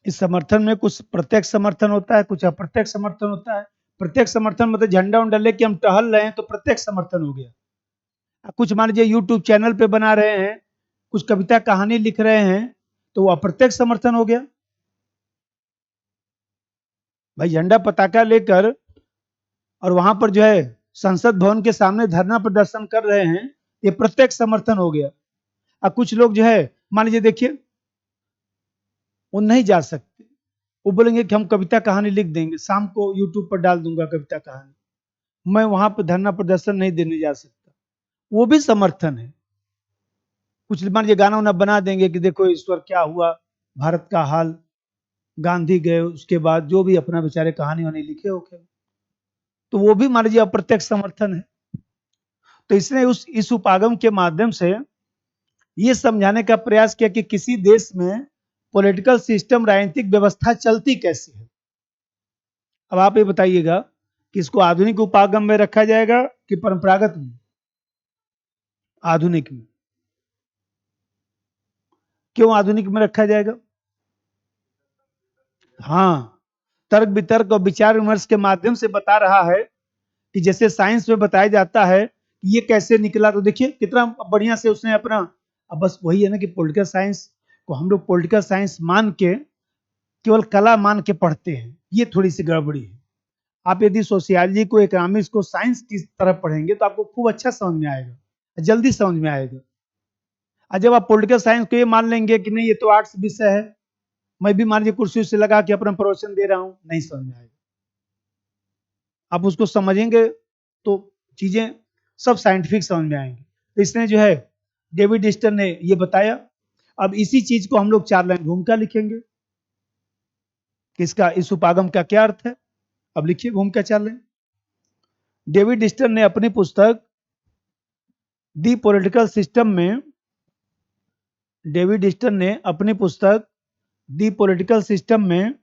इस समर्थन में कुछ प्रत्यक्ष समर्थन होता है, कुछ अप्रत्यक्ष समर्थन होता है। प्रत्यक्ष समर्थन मतलब झंडा उंडा लेके हम टहल रहे हैं तो प्रत्यक्ष समर्थन हो गया। कुछ मान लीजिए यूट्यूब चैनल पे बना रहे हैं, कुछ कविता कहानी लिख रहे हैं, तो वो अप्रत्यक्ष समर्थन हो गया। भाई झंडा पताका लेकर और वहां पर जो है संसद भवन के सामने धरना प्रदर्शन कर रहे हैं, ये प्रत्यक्ष समर्थन हो गया। अब कुछ लोग जो है मान लीजिए देखिए वो नहीं जा सकते, वो बोलेंगे कि हम कविता कहानी लिख देंगे, शाम को यूट्यूब पर डाल दूंगा कविता कहानी, मैं वहां पर धरना प्रदर्शन नहीं देने जा सकता। वो भी समर्थन है। कुछ मान लीजिए गाना उना बना देंगे कि देखो ईश्वर क्या हुआ, भारत का हाल, गांधी गए उसके बाद जो भी अपना बेचारे कहानी वानी लिखे होके, तो वो भी मान लीजिए अप्रत्यक्ष समर्थन है। तो इसने इस उपागम के माध्यम से ये समझाने का प्रयास किया कि किसी देश में पॉलिटिकल सिस्टम, राजनीतिक व्यवस्था चलती कैसे है। अब आप ये बताइएगा कि इसको आधुनिक उपागम में रखा जाएगा कि परंपरागत में? आधुनिक में। क्यों आधुनिक में रखा जाएगा? हाँ, तर्क वितर्क और विचार विमर्श के माध्यम से बता रहा है कि जैसे साइंस में बताया जाता है कि ये कैसे निकला, तो देखिए कितना बढ़िया से उसने अपना। अब बस वही है ना कि पॉलिटिकल साइंस को हम लोग पॉलिटिकल साइंस मान के केवल कला मान के पढ़ते हैं, ये थोड़ी सी गड़बड़ी है। आप यदि सोशियोलॉजी को, इकोनॉमिक्स को साइंस की तरह पढ़ेंगे तो आपको खूब अच्छा समझ में आएगा, जल्दी समझ में आएगा। और जब आप पॉलिटिकल साइंस को ये मान लेंगे कि नहीं ये तो आर्ट्स विषय है, मैं भी मान लीजिए कुर्सी से लगा के अपना प्रवचन दे रहा हूं, नहीं समझ में आएगा। आप उसको समझेंगे तो चीजें सब साइंटिफिक समझ में आएंगी। तो इसने जो है डेविड डिस्टर ने ये बताया। अब इसी चीज को हम लोग 4 लाइन भूमिका लिखेंगे कि इसका, इस उपागम का क्या अर्थ है। अब लिखिए भूमिका 4 लाइन। डेविड डिस्टर ने अपनी पुस्तक दी पॉलिटिकल सिस्टम में, डेविड डिस्टर ने अपनी पुस्तक दी पॉलिटिकल सिस्टम में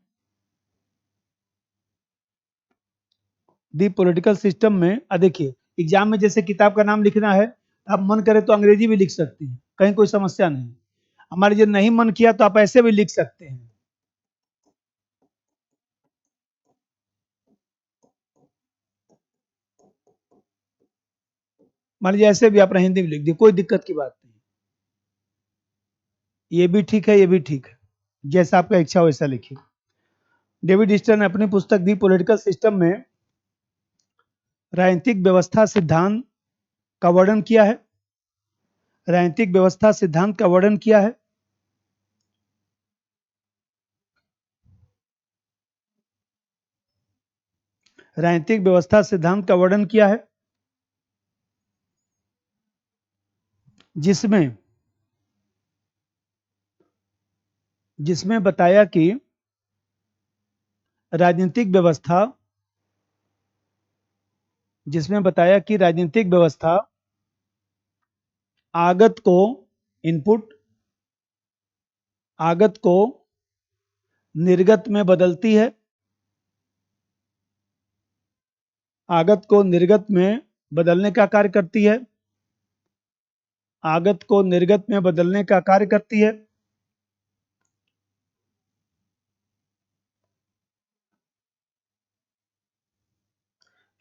दी पॉलिटिकल सिस्टम में, देखिए एग्जाम में जैसे किताब का नाम लिखना है, आप मन करे तो अंग्रेजी भी लिख सकते हैं, कहीं कोई समस्या नहीं। हमारे जो नहीं मन किया तो आप ऐसे भी लिख सकते हैं। मान लीजिए ऐसे भी आपने हिंदी में लिख दिया, कोई दिक्कत की बात नहीं। ये भी ठीक है, ये भी ठीक है, जैसा आपका इच्छा हो वैसा लिखिए। डेविड ईस्टर ने अपनी पुस्तक दी पॉलिटिकल सिस्टम में राजनीतिक व्यवस्था सिद्धांत का वर्णन किया है। राजनीतिक व्यवस्था सिद्धांत का वर्णन किया है। राजनीतिक व्यवस्था सिद्धांत का वर्णन किया है, जिसमें जिसमें बताया कि राजनीतिक व्यवस्था जिसमें बताया कि राजनीतिक व्यवस्था आगत को इनपुट, आगत को निर्गत में बदलती है, आगत को निर्गत में बदलने का कार्य करती है, आगत को निर्गत में बदलने का कार्य करती है।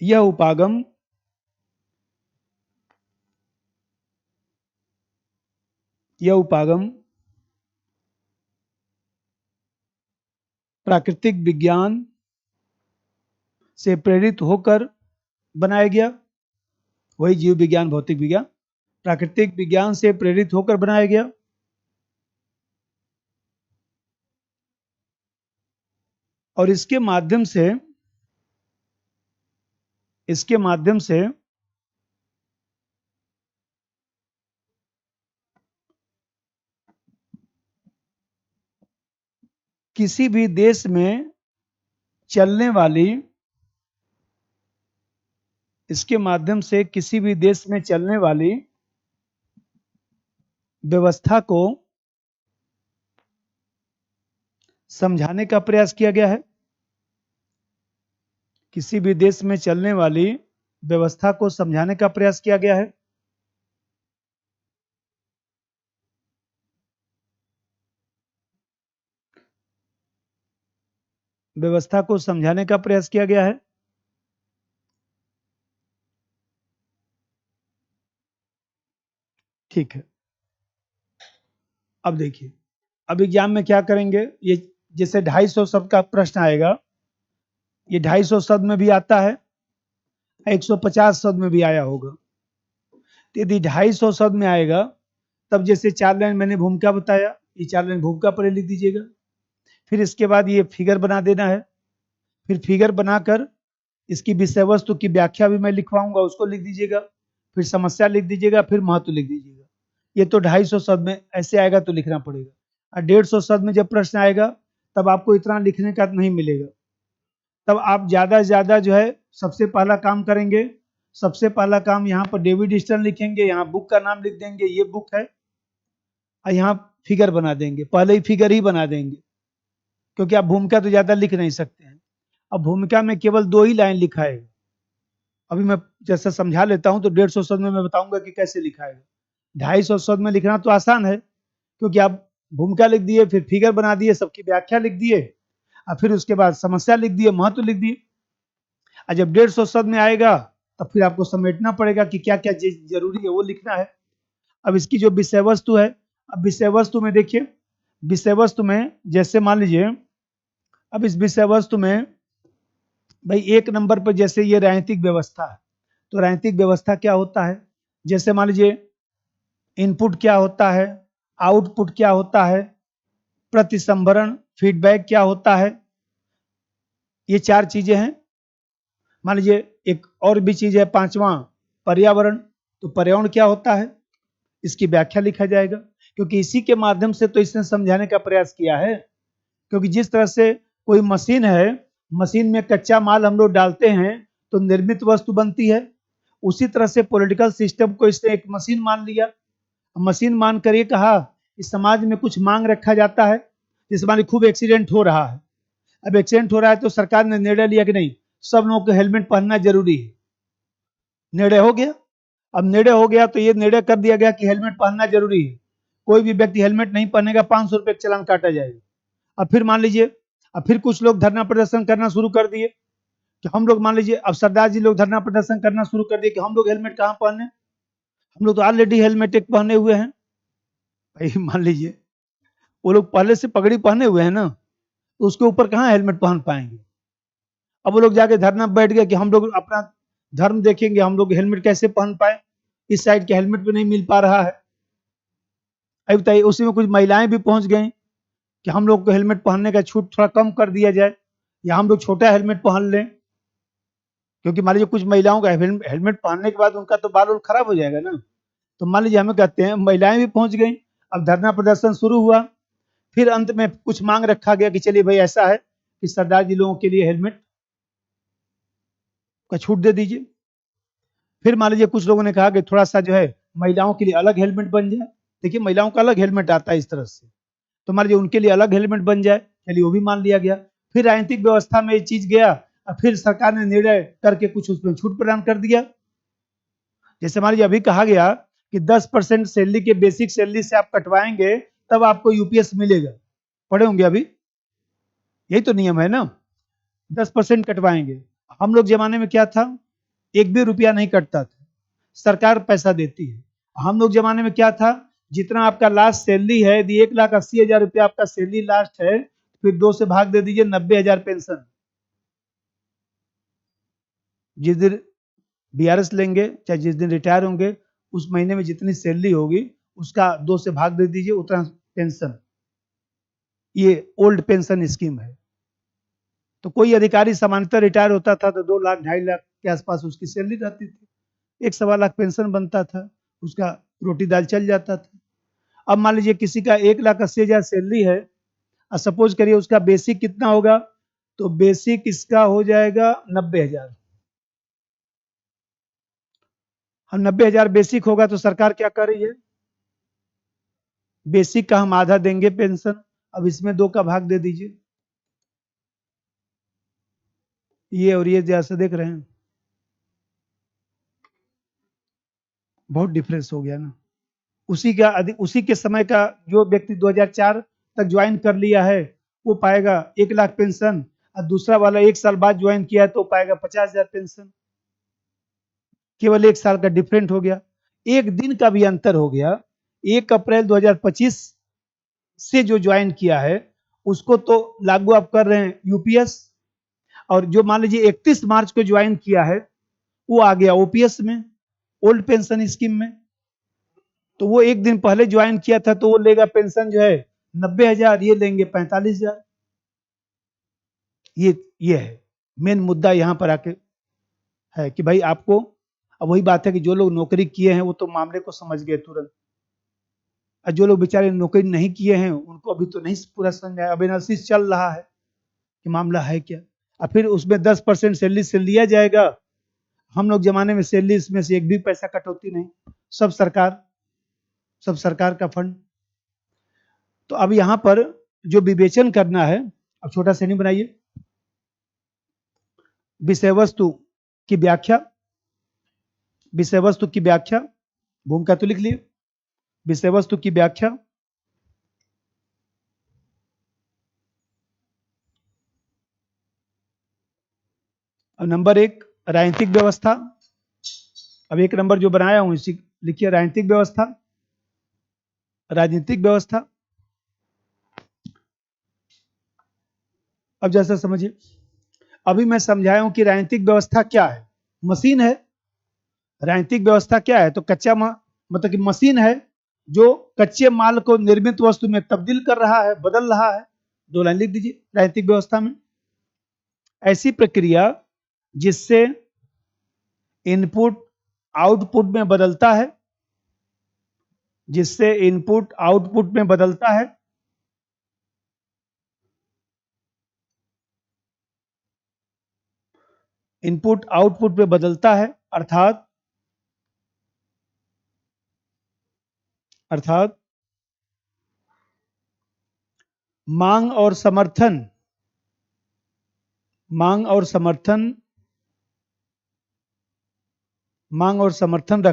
यह उपागम प्राकृतिक विज्ञान से प्रेरित होकर बनाया गया। वही जीव विज्ञान, भौतिक विज्ञान, प्राकृतिक विज्ञान से प्रेरित होकर बनाया गया। और इसके माध्यम से किसी भी देश में चलने वाली इसके माध्यम से किसी भी देश में चलने वाली व्यवस्था को समझाने का प्रयास किया गया है। किसी भी देश में चलने वाली व्यवस्था को समझाने का प्रयास किया गया है। व्यवस्था को समझाने का प्रयास किया गया है। ठीक है, अब देखिए, अब एग्जाम में क्या करेंगे, ये जैसे 250 शब्द का प्रश्न आएगा, ये 250 शब्द में भी आता है, 150 शब्द में भी आया होगा। तो यदि 250 शब्द में आएगा, तब जैसे 4 लाइन मैंने भूमिका बताया, ये 4 लाइन भूमिका पर लिख दीजिएगा। फिर इसके बाद ये फिगर बना देना है। फिर फिगर बनाकर इसकी विषय वस्तु की व्याख्या भी मैं लिखवाऊंगा, उसको लिख दीजिएगा। फिर समस्या लिख दीजिएगा, फिर महत्व लिख दीजिएगा। ये तो 250 शब्द में ऐसे आएगा तो लिखना पड़ेगा। और 150 शब्द में जब प्रश्न आएगा, तब आपको इतना लिखने का नहीं मिलेगा। तब आप ज्यादा से ज्यादा जो है सबसे पहला काम करेंगे, सबसे पहला काम यहाँ पर डेविड ईस्टन लिखेंगे, यहाँ बुक का नाम लिख देंगे, ये बुक है, और यहाँ फिगर बना देंगे, पहले ही फिगर ही बना देंगे, क्योंकि आप भूमिका तो ज्यादा लिख नहीं सकते हैं। अब भूमिका में केवल 2 ही लाइन लिखा है। अभी मैं जैसे समझा लेता हूं तो 150 शब्द में मैं बताऊंगा कि कैसे लिखा है। 250 शब्द में लिखना तो आसान है, क्योंकि आप भूमिका लिख दिए, फिर फिगर बना दिए, सबकी व्याख्या लिख दिए, और फिर उसके बाद समस्या लिख दिए, महत्व लिख दिए। और जब 150 शब्द में आएगा, तब फिर आपको समेटना पड़ेगा कि क्या क्या चीज जरूरी है वो लिखना है। अब इसकी जो विषय वस्तु है, अब विषय वस्तु में देखिए, विषय वस्तु में जैसे मान लीजिए, अब इस विषय वस्तु में भाई 1 नंबर पर जैसे ये राजनीतिक व्यवस्था है, तो राजनीतिक व्यवस्था क्या होता है, जैसे मान लीजिए इनपुट क्या होता है, आउटपुट क्या होता है, प्रतिसंभरण फीडबैक क्या होता है, ये 4 चीजें हैं। मान लीजिए एक और भी चीज है, 5वां पर्यावरण, तो पर्यावरण क्या होता है, इसकी व्याख्या लिखा जाएगा, क्योंकि इसी के माध्यम से तो इसने समझाने का प्रयास किया है। क्योंकि जिस तरह से कोई मशीन है, मशीन में कच्चा माल हम लोग डालते हैं तो निर्मित वस्तु बनती है, उसी तरह से पॉलिटिकल सिस्टम को इसने एक मशीन मान लिया। मशीन मान कर ये कहा इस समाज में कुछ मांग रखा जाता है, जैसे मान लीजिए खूब एक्सीडेंट हो रहा है। अब एक्सीडेंट हो रहा है तो सरकार ने निर्णय लिया कि नहीं, सब लोगों को हेलमेट पहनना जरूरी है। निर्णय हो गया। अब निर्णय हो गया तो ये निर्णय कर दिया गया कि हेलमेट पहनना जरूरी है। कोई भी व्यक्ति हेलमेट नहीं पहनेगा 500 रुपये का चालान काटा जाएगा। अब फिर मान लीजिए, अब फिर कुछ लोग धरना प्रदर्शन करना शुरू कर दिए कि हम लोग, मान लीजिए अब सरदार जी लोग धरना प्रदर्शन करना शुरू कर दिए कि हम लोग हेलमेट कहाँ पहने, हम लोग तो ऑलरेडी हेलमेट एक पहने हुए हैं। भाई मान लीजिए वो लोग पहले से पगड़ी पहने हुए हैं ना, तो उसके ऊपर कहाँ हेलमेट पहन पाएंगे। अब वो लोग जाके धरना बैठ गए कि हम लोग अपना धर्म देखेंगे, हम लोग हेलमेट कैसे पहन पाए, इस साइड के हेलमेट भी नहीं मिल पा रहा है। अभी बताइए, उसी में कुछ महिलाएं भी पहुंच गई कि हम लोग को हेलमेट पहनने का छूट थोड़ा कम कर दिया जाए, या हम लोग छोटा हेलमेट पहन लें। क्योंकि मान लीजिए कुछ महिलाओं का हेलमेट पहनने के बाद उनका तो बाल वाल खराब हो जाएगा ना। तो मान लीजिए हमें कहते हैं, महिलाएं भी पहुंच गई। अब धरना प्रदर्शन शुरू हुआ। फिर अंत में कुछ मांग रखा गया कि चलिए भाई ऐसा है कि सरदार जी लोगों के लिए हेलमेट का छूट दे दीजिए। फिर मान लीजिए कुछ लोगों ने कहा कि थोड़ा सा जो है महिलाओं के लिए अलग हेलमेट बन जाए। देखिए महिलाओं का अलग हेलमेट आता है इस तरह से, तो मान लीजिए उनके लिए अलग हेलमेट बन जाए। चलिए वो भी मान लिया गया। फिर राजनीतिक व्यवस्था में ये चीज गया और फिर सरकार ने निर्णय करके कुछ उसमें छूट प्रदान कर दिया। जैसे मान लीजिए अभी कहा गया कि 10% सैलरी के बेसिक सैलरी से आप कटवाएंगे तब आपको यूपीएस मिलेगा। पढ़े होंगे अभी, यही तो नियम है ना, 10% कटवाएंगे। हम लोग जमाने में क्या था, एक भी रुपया नहीं कटता था, सरकार पैसा देती है। हम लोग जमाने में क्या था, जितना आपका लास्ट सैलरी है, यदि 1,80,000 रुपया आपका सैलरी लास्ट है, फिर 2 से भाग दे दीजिए, 90,000 पेंशन। जिस दिन बीआरएस लेंगे, चाहे जिस दिन रिटायर होंगे, उस महीने में जितनी सैलरी होगी उसका 2 से भाग दे दीजिए, उतना पेंशन। ये ओल्ड पेंशन स्कीम है। तो कोई अधिकारी सामान्यतः रिटायर होता था तो 2 लाख 2.5 लाख के आसपास उसकी सैलरी रहती थी, 1 सवा लाख पेंशन बनता था, उसका रोटी दाल चल जाता था। अब मान लीजिए किसी का 1,80,000 सैलरी है और सपोज करिए उसका बेसिक कितना होगा, तो बेसिक इसका हो जाएगा 90,000। हम 90,000 बेसिक होगा तो सरकार क्या कर रही है, बेसिक का हम आधा देंगे पेंशन, अब इसमें 2 का भाग दे दीजिए। ये और ये जैसे देख रहे हैं, बहुत डिफरेंस हो गया ना। उसी के समय का जो व्यक्ति 2004 तक ज्वाइन कर लिया है वो पाएगा 1 लाख पेंशन, और दूसरा वाला 1 साल बाद ज्वाइन किया तो पाएगा 50,000 पेंशन। केवल 1 साल का डिफरेंट हो गया, एक दिन का भी अंतर हो गया। 1 अप्रैल 2025 से जो ज्वाइन किया है उसको तो लागू आप कर रहे हैं यूपीएस, और जो मान लीजिए 31 मार्च को ज्वाइन किया है वो आ गया ओपीएस में, ओल्ड पेंशन स्कीम में। तो वो एक दिन पहले ज्वाइन किया था तो वो लेगा पेंशन जो है 90,000, ये लेंगे 45,000। ये है मेन मुद्दा यहाँ पर आके है कि भाई आपको, अब वही बात है कि जो लोग नौकरी किए हैं वो तो मामले को समझ गए तुरंत, और जो लोग बेचारे नौकरी नहीं किए हैं उनको अभी तो नहीं पूरा समझ आया, अब एनालिसिस चल रहा है कि मामला है क्या। और फिर उसमें 10% सैलरी से लिया जाएगा। हम लोग जमाने में सैलरी इसमें से एक भी पैसा कटौती नहीं, सब सरकार का फंड। तो अब यहाँ पर जो विवेचन करना है, अब छोटा सा नहीं बनाइए, विषय वस्तु की व्याख्या, विषय वस्तु की व्याख्या, भूमिका तो लिख लिए, विषय वस्तु की व्याख्या। अब नंबर 1 राजनीतिक व्यवस्था। अब 1 नंबर जो बनाया हूं इसी लिखिए, राजनीतिक व्यवस्था। राजनीतिक व्यवस्था, अब जैसा समझिए, अभी मैं समझाया हूं कि राजनीतिक व्यवस्था क्या है, मशीन है। राजनीतिक व्यवस्था क्या है, तो मतलब कि मशीन है जो कच्चे माल को निर्मित वस्तु में तब्दील कर रहा है, बदल रहा है। 2 लाइन लिख दीजिए, राजनीतिक व्यवस्था में ऐसी प्रक्रिया जिससे इनपुट आउटपुट में बदलता है, जिससे इनपुट आउटपुट में बदलता है, इनपुट आउटपुट में बदलता है, अर्थात मांग और समर्थन मांग और समर्थन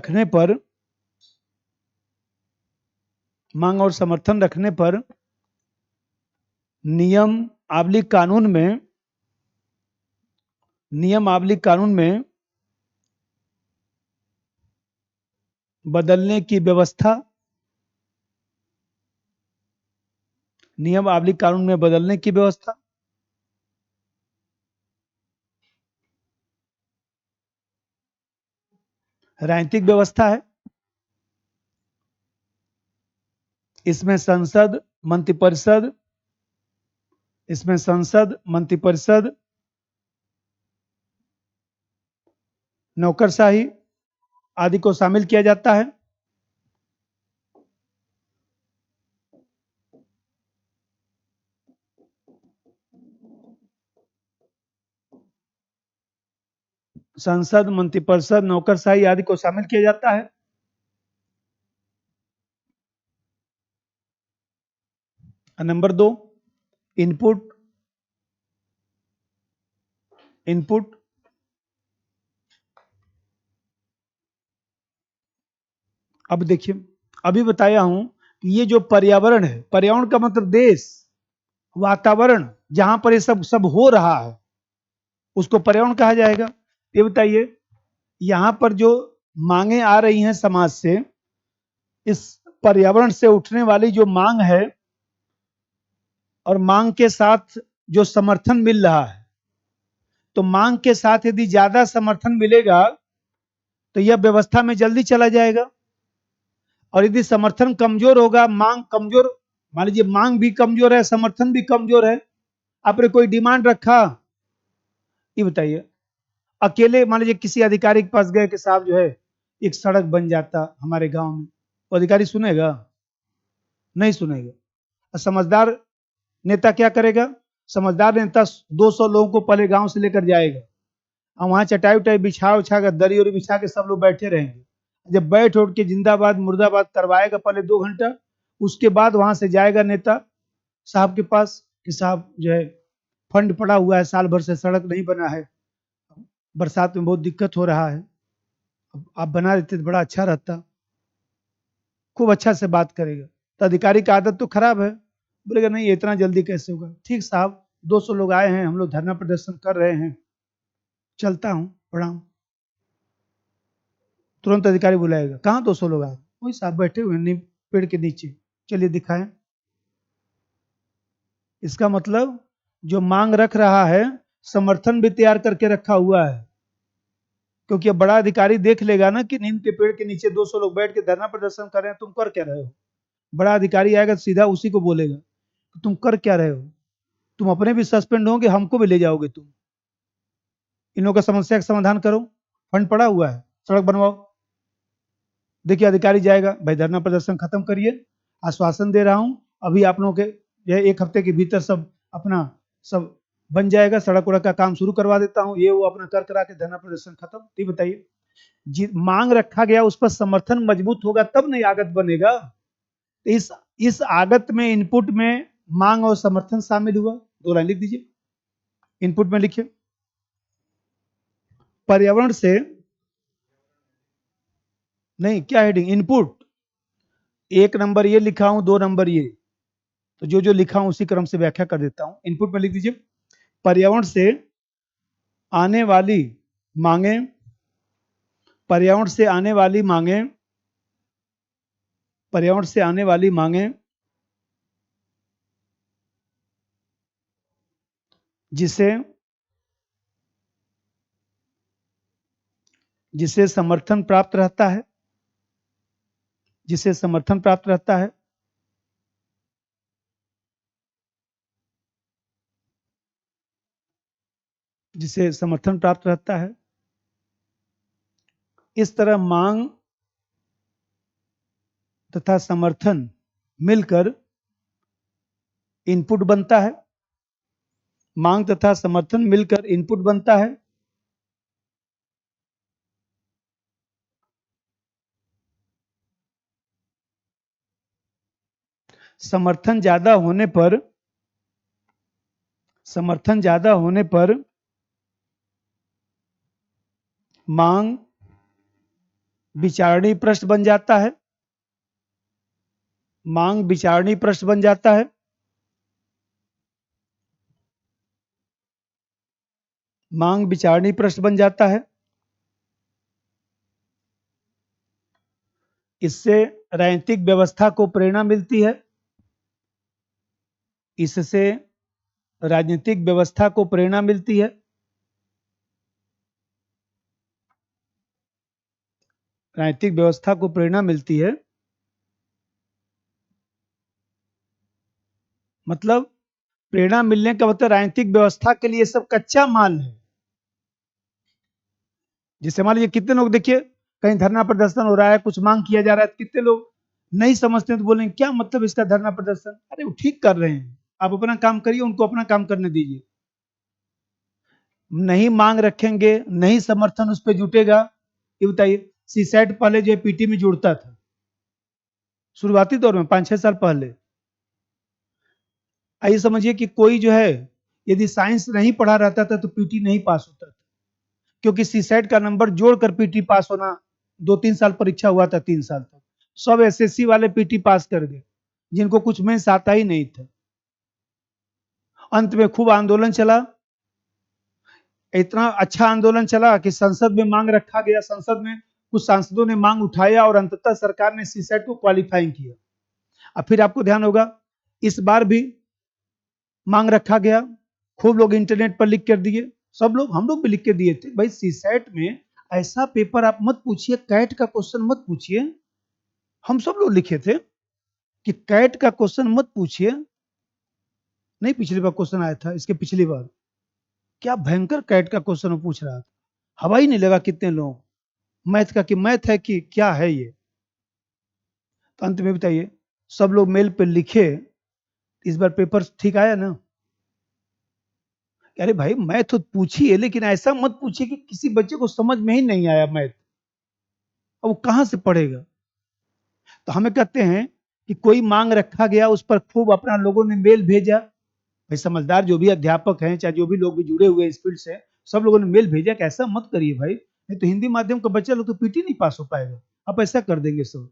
रखने पर नियम आवली कानून में बदलने की व्यवस्था राजनीतिक व्यवस्था है। इसमें संसद मंत्रिपरिषद नौकरशाही आदि को शामिल किया जाता है। संसद मंत्रिपरिषद नौकरशाही आदि को शामिल किया जाता है। नंबर 2, इनपुट अब देखिए, अभी बताया हूं कि ये जो पर्यावरण है, पर्यावरण का मतलब देश, वातावरण, जहां पर ये सब हो रहा है उसको पर्यावरण कहा जाएगा। ये बताइए, यहां पर जो मांगे आ रही हैं समाज से, इस पर्यावरण से उठने वाली जो मांग है और मांग के साथ जो समर्थन मिल रहा है, तो मांग के साथ यदि ज्यादा समर्थन मिलेगा तो यह व्यवस्था में जल्दी चला जाएगा, और यदि समर्थन कमजोर होगा, मांग कमजोर, मान लीजिए मांग भी कमजोर है, समर्थन भी कमजोर है, आपने कोई डिमांड रखा, ये बताइए, अकेले मान लीजिए किसी अधिकारी के पास गए कि साहब जो है एक सड़क बन जाता हमारे गांव में, वो अधिकारी सुनेगा? नहीं सुनेगा। समझदार नेता क्या करेगा? समझदार नेता 200 लोगों को पहले गांव से लेकर जाएगा, और वहां चटाई उटाई बिछा कर, दरी उरी बिछा के सब लोग बैठे रहेंगे। जब बैठ उठ के जिंदाबाद मुर्दाबाद करवाएगा पहले 2 घंटा, उसके बाद वहां से जाएगा नेता साहब के पास कि साहब जो है फंड पड़ा हुआ है, साल भर से सड़क नहीं बना है, बरसात में बहुत दिक्कत हो रहा है, आप बना देते तो बड़ा अच्छा रहता। खूब अच्छा से बात करेगा। तो अधिकारी का आदत तो खराब है, बोलेगा नहीं इतना जल्दी कैसे होगा, ठीक साहब 200 लोग आए हैं, हम लोग धरना प्रदर्शन कर रहे हैं, चलता हूँ प्रणाम। तुरंत अधिकारी बुलाएगा, कहाँ 200 लोग आए? वही साहब बैठे हुए नीम पेड़ के नीचे, चलिए दिखाएं। इसका मतलब जो मांग रख रहा है, समर्थन भी तैयार करके रखा हुआ है, क्योंकि अब बड़ा अधिकारी देख लेगा ना कि नीम के पेड़ के नीचे 200 लोग बैठ के धरना प्रदर्शन कर रहे हैं, तुम कर क्या रहे हो? बड़ा अधिकारी आएगा तो सीधा उसी को बोलेगा, तुम कर क्या रहे हो, तुम अपने भी सस्पेंड होंगे, हमको भी ले जाओगे तुम, इन लोगों का समस्या का समाधान करो, फंड पड़ा हुआ है, सड़क बनवाओ। देखिए अधिकारी जाएगा, भाई धरना प्रदर्शन खत्म करिए, आश्वासन दे रहा हूं अभी आप लोगों के यह 1 हफ्ते के भीतर सब अपना सब बन जाएगा, सड़क उड़क का काम शुरू करवा देता हूं, ये वो अपना कर करा के धरना प्रदर्शन खत्म। ठीक बताइए, मांग रखा गया उस पर समर्थन मजबूत होगा तब नहीं आगत बनेगा। तो इस आगत में इनपुट में मांग और समर्थन शामिल हुआ। 2 लाइन लिख दीजिए, इनपुट में लिखिए, पर्यावरण से, नहीं क्या हेडिंग, इनपुट 1 नंबर ये लिखा हूं, 2 नंबर ये, तो जो जो लिखा हूं उसी क्रम से व्याख्या कर देता हूं। इनपुट में लिख दीजिए, पर्यावरण से आने वाली मांगे, पर्यावरण से आने वाली मांगे, पर्यावरण से आने वाली मांगे जिसे जिसे समर्थन प्राप्त रहता है, जिसे समर्थन प्राप्त रहता है, जिसे समर्थन प्राप्त रहता है, इस तरह मांग तथा समर्थन मिलकर इनपुट बनता है, मांग तथा समर्थन मिलकर इनपुट बनता है। समर्थन ज्यादा होने पर, समर्थन ज्यादा होने पर मांग विचारणीय प्रश्न बन जाता है, मांग विचारणीय प्रश्न बन जाता है, मांग विचारणीय प्रश्न बन जाता है। इससे राजनीतिक व्यवस्था को प्रेरणा मिलती है, इससे राजनीतिक व्यवस्था को प्रेरणा मिलती है, राजनीतिक व्यवस्था को प्रेरणा मिलती है। मतलब प्रेरणा मिलने का मतलब राजनीतिक व्यवस्था के लिए सब कच्चा माल है। जैसे मान लीजिए कितने लोग देखिए कहीं धरना प्रदर्शन हो रहा है, कुछ मांग किया जा रहा है, कितने लोग नहीं समझते तो बोलेंगे क्या मतलब इसका धरना प्रदर्शन, अरे वो ठीक कर रहे हैं, आप अपना काम करिए, उनको अपना काम करने दीजिए। नहीं मांग रखेंगे, नहीं समर्थन उस पर जुटेगा। ये बताइए सीसैट पहले जो है पीटी में जुड़ता था, शुरुआती दौर में 5-6 साल पहले। आइए समझिए कि कोई जो है यदि साइंस नहीं पढ़ा रहता था तो पीटी नहीं पास होता था, क्योंकि सीसैट का नंबर जोड़कर पीटी पास होना 2-3 साल परीक्षा हुआ था, 3 साल तक सब एसएससी वाले पीटी पास कर गए, जिनको कुछ मेंस आता ही नहीं था। अंत में खूब आंदोलन चला, इतना अच्छा आंदोलन चला कि संसद में मांग रखा गया, संसद में कुछ सांसदों ने मांग उठाया और अंततः सरकार ने सीसैट को क्वालिफाइंग किया। अब फिर आपको ध्यान होगा इस बार भी मांग रखा गया, खूब लोग इंटरनेट पर लिख कर दिए, सब लोग, हम लोग भी लिख के दिए थे। भाई सीसैट में ऐसा पेपर आप मत पूछिए, कैट का क्वेश्चन मत पूछिए, हम सब लोग लिखे थे कि कैट का क्वेश्चन मत पूछिए। नहीं पिछली बार क्वेश्चन आया था, इसके पिछली बार क्या भयंकर कैट का क्वेश्चन पूछ रहा था, हवा ही नहीं लगा कितने लोग मैथ का, कि मैथ है कि क्या है ये। तो अंत में बताइए सब लोग मेल पे लिखे, इस बार पेपर ठीक आया ना। अरे भाई मैथ तो पूछिए, लेकिन ऐसा मत पूछिए कि किसी बच्चे को समझ में ही नहीं आया मैथ, अब वो कहां से पढ़ेगा। तो हमें कहते हैं कि कोई मांग रखा गया, उस पर खूब अपना लोगों ने मेल भेजा। भाई समझदार जो भी अध्यापक हैं, चाहे जो भी लोग भी जुड़े हुए इस फील्ड से, सब लोगों ने मेल भेजा कि ऐसा मत करिए भाई, नहीं तो हिंदी माध्यम का बच्चा लोग तो पीटी नहीं पास हो पाएगा, आप ऐसा कर देंगे सब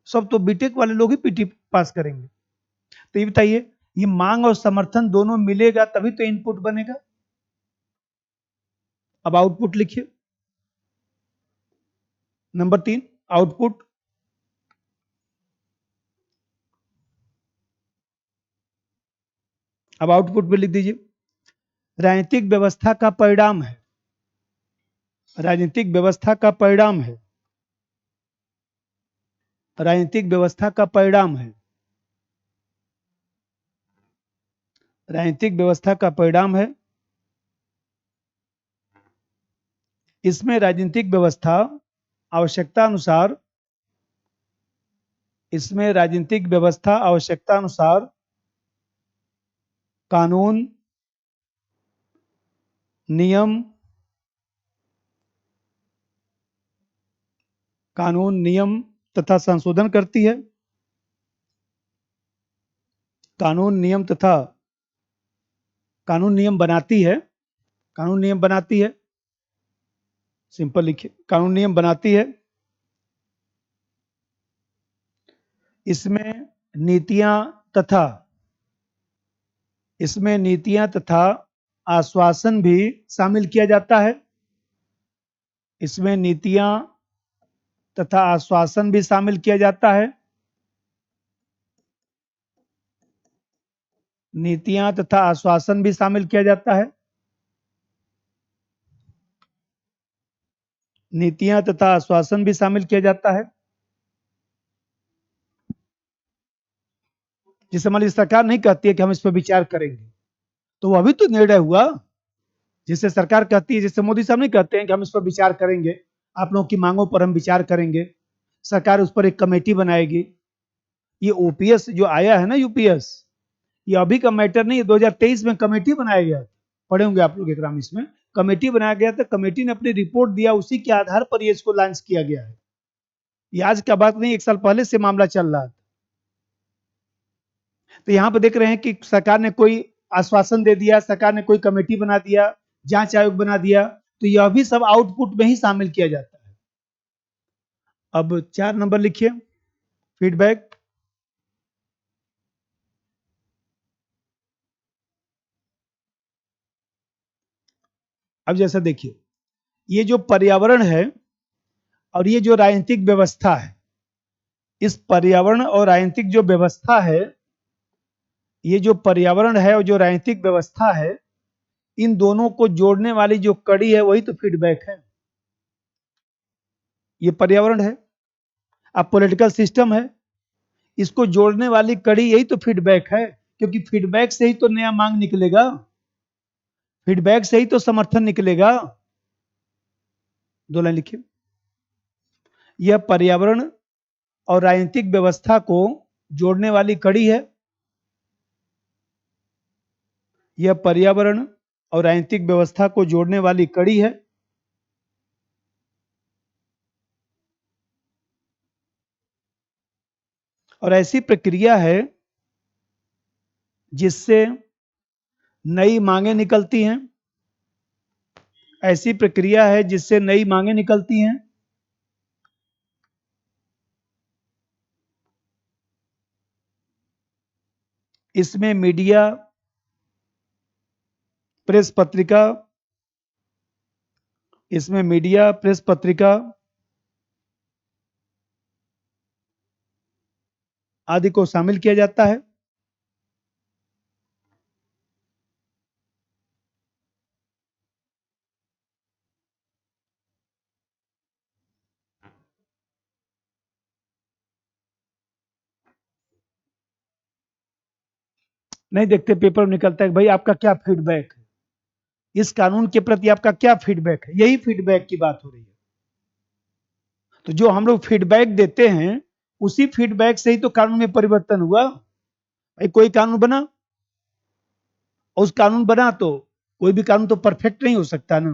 सब तो बीटेक वाले लोग ही पीटी पास करेंगे। तो ये बताइए ये मांग और समर्थन दोनों मिलेगा तभी तो इनपुट बनेगा। अब आउटपुट लिखिए, नंबर 3 आउटपुट। अब आउटपुट में लिख दीजिए राजनीतिक व्यवस्था का परिणाम है, राजनीतिक व्यवस्था का परिणाम है, राजनीतिक व्यवस्था का परिणाम है, राजनीतिक व्यवस्था का परिणाम है। इसमें राजनीतिक व्यवस्था आवश्यकता अनुसार, इसमें राजनीतिक व्यवस्था आवश्यकता अनुसार कानून, नियम, कानून नियम तथा संशोधन करती है, कानून नियम तथा कानून नियम बनाती है, कानून नियम बनाती है, सिंपल लिखिए कानून नियम बनाती है। इसमें नीतियां तथा, इसमें नीतियां तथा आश्वासन भी शामिल किया जाता है, इसमें नीतियां तथा आश्वासन भी शामिल किया जाता है, नीतियां तथा आश्वासन भी शामिल किया जाता है, नीतियां तथा आश्वासन भी शामिल किया जाता है। जैसे मान लीजिए सरकार नहीं कहती है कि हम इस पर विचार करेंगे, तो वो अभी तो निर्णय हुआ। जैसे सरकार कहती है, जैसे मोदी साहब नहीं कहते हैं कि हम इस पर विचार करेंगे, आप लोगों की मांगों पर हम विचार करेंगे, सरकार उस पर एक कमेटी बनाएगी। ये ओपीएस जो आया है ना, यूपीएस, ये अभी का मैटर नहीं है, 2023 में कमेटी बनाया गया, पढ़े होंगे आप लोग एग्जाम, इसमें कमेटी बनाया गया था, कमेटी ने अपनी रिपोर्ट दिया, उसी के आधार पर ये इसको लॉन्च किया गया है। ये आज का बात नहीं, 1 साल पहले से मामला चल रहा था। तो यहाँ पे देख रहे हैं कि सरकार ने कोई आश्वासन दे दिया, सरकार ने कोई कमेटी बना दिया, जांच आयोग बना दिया, तो यह भी सब आउटपुट में ही शामिल किया जाता है। अब 4 नंबर लिखिए, फीडबैक। अब जैसा देखिए, ये जो पर्यावरण है और ये जो राजनीतिक व्यवस्था है, इस पर्यावरण और राजनीतिक जो व्यवस्था है, ये जो पर्यावरण है और जो राजनीतिक व्यवस्था है, इन दोनों को जोड़ने वाली जो कड़ी है वही तो फीडबैक है। ये पर्यावरण है, अब पॉलिटिकल सिस्टम है, इसको जोड़ने वाली कड़ी यही तो फीडबैक है, क्योंकि फीडबैक से ही तो नया मांग निकलेगा, फीडबैक से ही तो समर्थन निकलेगा। 2 लाइन लिखिए, यह पर्यावरण और राजनीतिक व्यवस्था को जोड़ने वाली कड़ी है। यह पर्यावरण और राजनीतिक व्यवस्था को जोड़ने वाली कड़ी है। और ऐसी प्रक्रिया है जिससे नई मांगें निकलती हैं, ऐसी प्रक्रिया है जिससे नई मांगें निकलती हैं। इसमें मीडिया, प्रेस पत्रिका, इसमें मीडिया, प्रेस पत्रिका आदि को शामिल किया जाता है। नहीं देखते पेपर में निकलता है भाई आपका क्या फीडबैक है, इस कानून के प्रति आपका क्या फीडबैक है, यही फीडबैक की बात हो रही है। तो जो हम लोग फीडबैक देते हैं, उसी फीडबैक से ही तो कानून में परिवर्तन हुआ। भाई कोई कानून बना, उस कानून बना तो कोई भी कानून तो परफेक्ट नहीं हो सकता ना,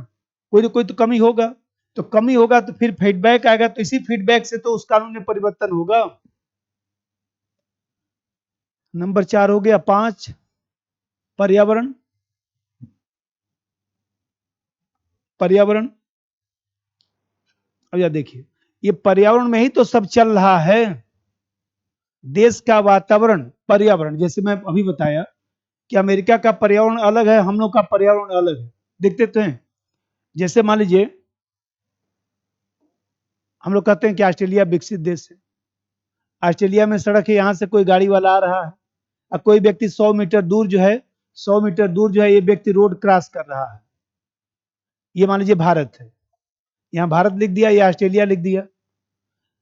कोई तो कमी होगा, तो कमी होगा तो फिर फीडबैक आएगा, तो इसी फीडबैक से तो उस कानून में परिवर्तन होगा। नंबर 4 हो गया। 5 पर्यावरण। पर्यावरण, अब यह देखिए, ये पर्यावरण में ही तो सब चल रहा है। देश का वातावरण पर्यावरण, जैसे मैं अभी बताया कि अमेरिका का पर्यावरण अलग है, हम लोग का पर्यावरण अलग है, देखते तो हैं। जैसे मान लीजिए हम लोग कहते हैं कि ऑस्ट्रेलिया विकसित देश है, ऑस्ट्रेलिया में सड़क है, यहां से कोई गाड़ी वाला आ रहा है, अब कोई व्यक्ति 100 मीटर दूर जो है, 100 मीटर दूर जो है ये व्यक्ति रोड क्रॉस कर रहा है, ये मान लीजिए भारत है, यहाँ भारत लिख दिया, या ऑस्ट्रेलिया लिख दिया।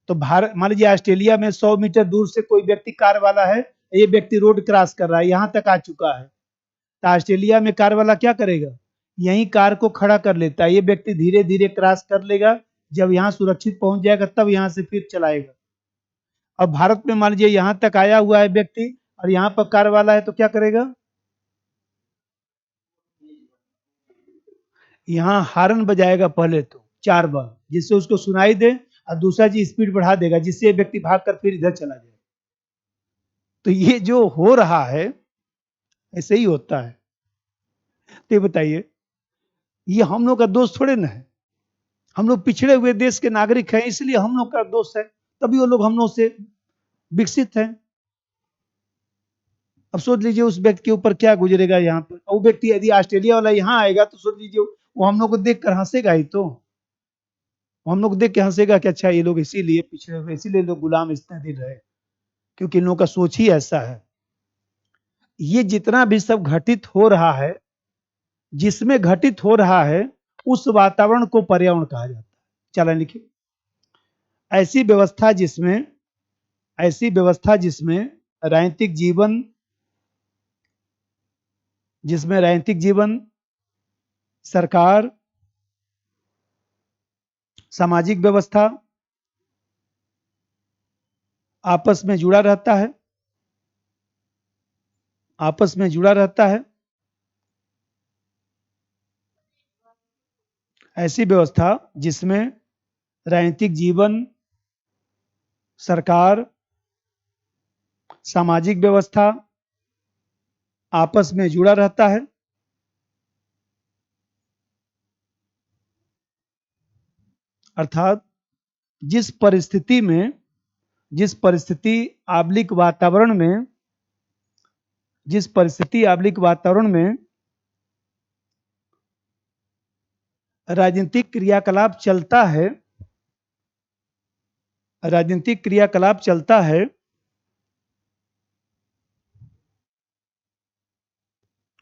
तो भारत, मान लीजिए ऑस्ट्रेलिया में 100 मीटर दूर से कोई व्यक्ति कार वाला है, ये व्यक्ति रोड क्रॉस कर रहा है, यहां तक आ चुका है, तो ऑस्ट्रेलिया में कार वाला क्या करेगा, यहीं कार को खड़ा कर लेता है, ये व्यक्ति धीरे धीरे क्रॉस कर लेगा, जब यहाँ सुरक्षित पहुंच जाएगा तब यहाँ से फिर चलाएगा। अब भारत में मान लीजिए यहाँ तक आया हुआ है व्यक्ति और यहाँ पर कार वाला है, तो क्या करेगा, यहाँ हार्न बजाएगा पहले तो 4 बार, जिससे उसको सुनाई दे, और दूसरा चीज स्पीड बढ़ा देगा, जिससे व्यक्ति भागकर फिर इधर चला जाए। तो ये जो हो रहा है ऐसे ही होता है। तो ये बताइए, ये हम लोग का दोष थोड़े ना है, हम लोग पिछड़े हुए देश के नागरिक हैं, इसलिए हम लोग का दोष है, तभी वो लोग हम लोग से विकसित हैं। अब सोच लीजिए उस व्यक्ति के ऊपर क्या गुजरेगा यहाँ पर, वो व्यक्ति यदि ऑस्ट्रेलिया वाला यहाँ आएगा तो सोच लीजिए वो हम लोग को देख कर हंसेगा ही, तो हम लोग देख के हंसेगा कि अच्छा ये लोग इसीलिए पिछड़े हुए, इसीलिए लोग गुलाम इतने दिन रहे, क्योंकि इन लोगों का सोच ही ऐसा है। ये जितना भी सब घटित हो रहा है, जिसमें घटित हो रहा है, उस वातावरण को पर्यावरण कहा जाता है। चलें लिखिए, ऐसी व्यवस्था जिसमें, ऐसी व्यवस्था जिसमें राजनीतिक जीवन, जिसमें राजनीतिक जीवन, सरकार, सामाजिक व्यवस्था आपस में जुड़ा रहता है, आपस में जुड़ा रहता है। ऐसी व्यवस्था जिसमें राजनीतिक जीवन, सरकार, सामाजिक व्यवस्था आपस में जुड़ा रहता है, अर्थात जिस परिस्थिति में, जिस परिस्थिति आबलिक वातावरण में, जिस परिस्थिति आबलिक वातावरण में राजनीतिक क्रियाकलाप चलता है, राजनीतिक क्रियाकलाप चलता है,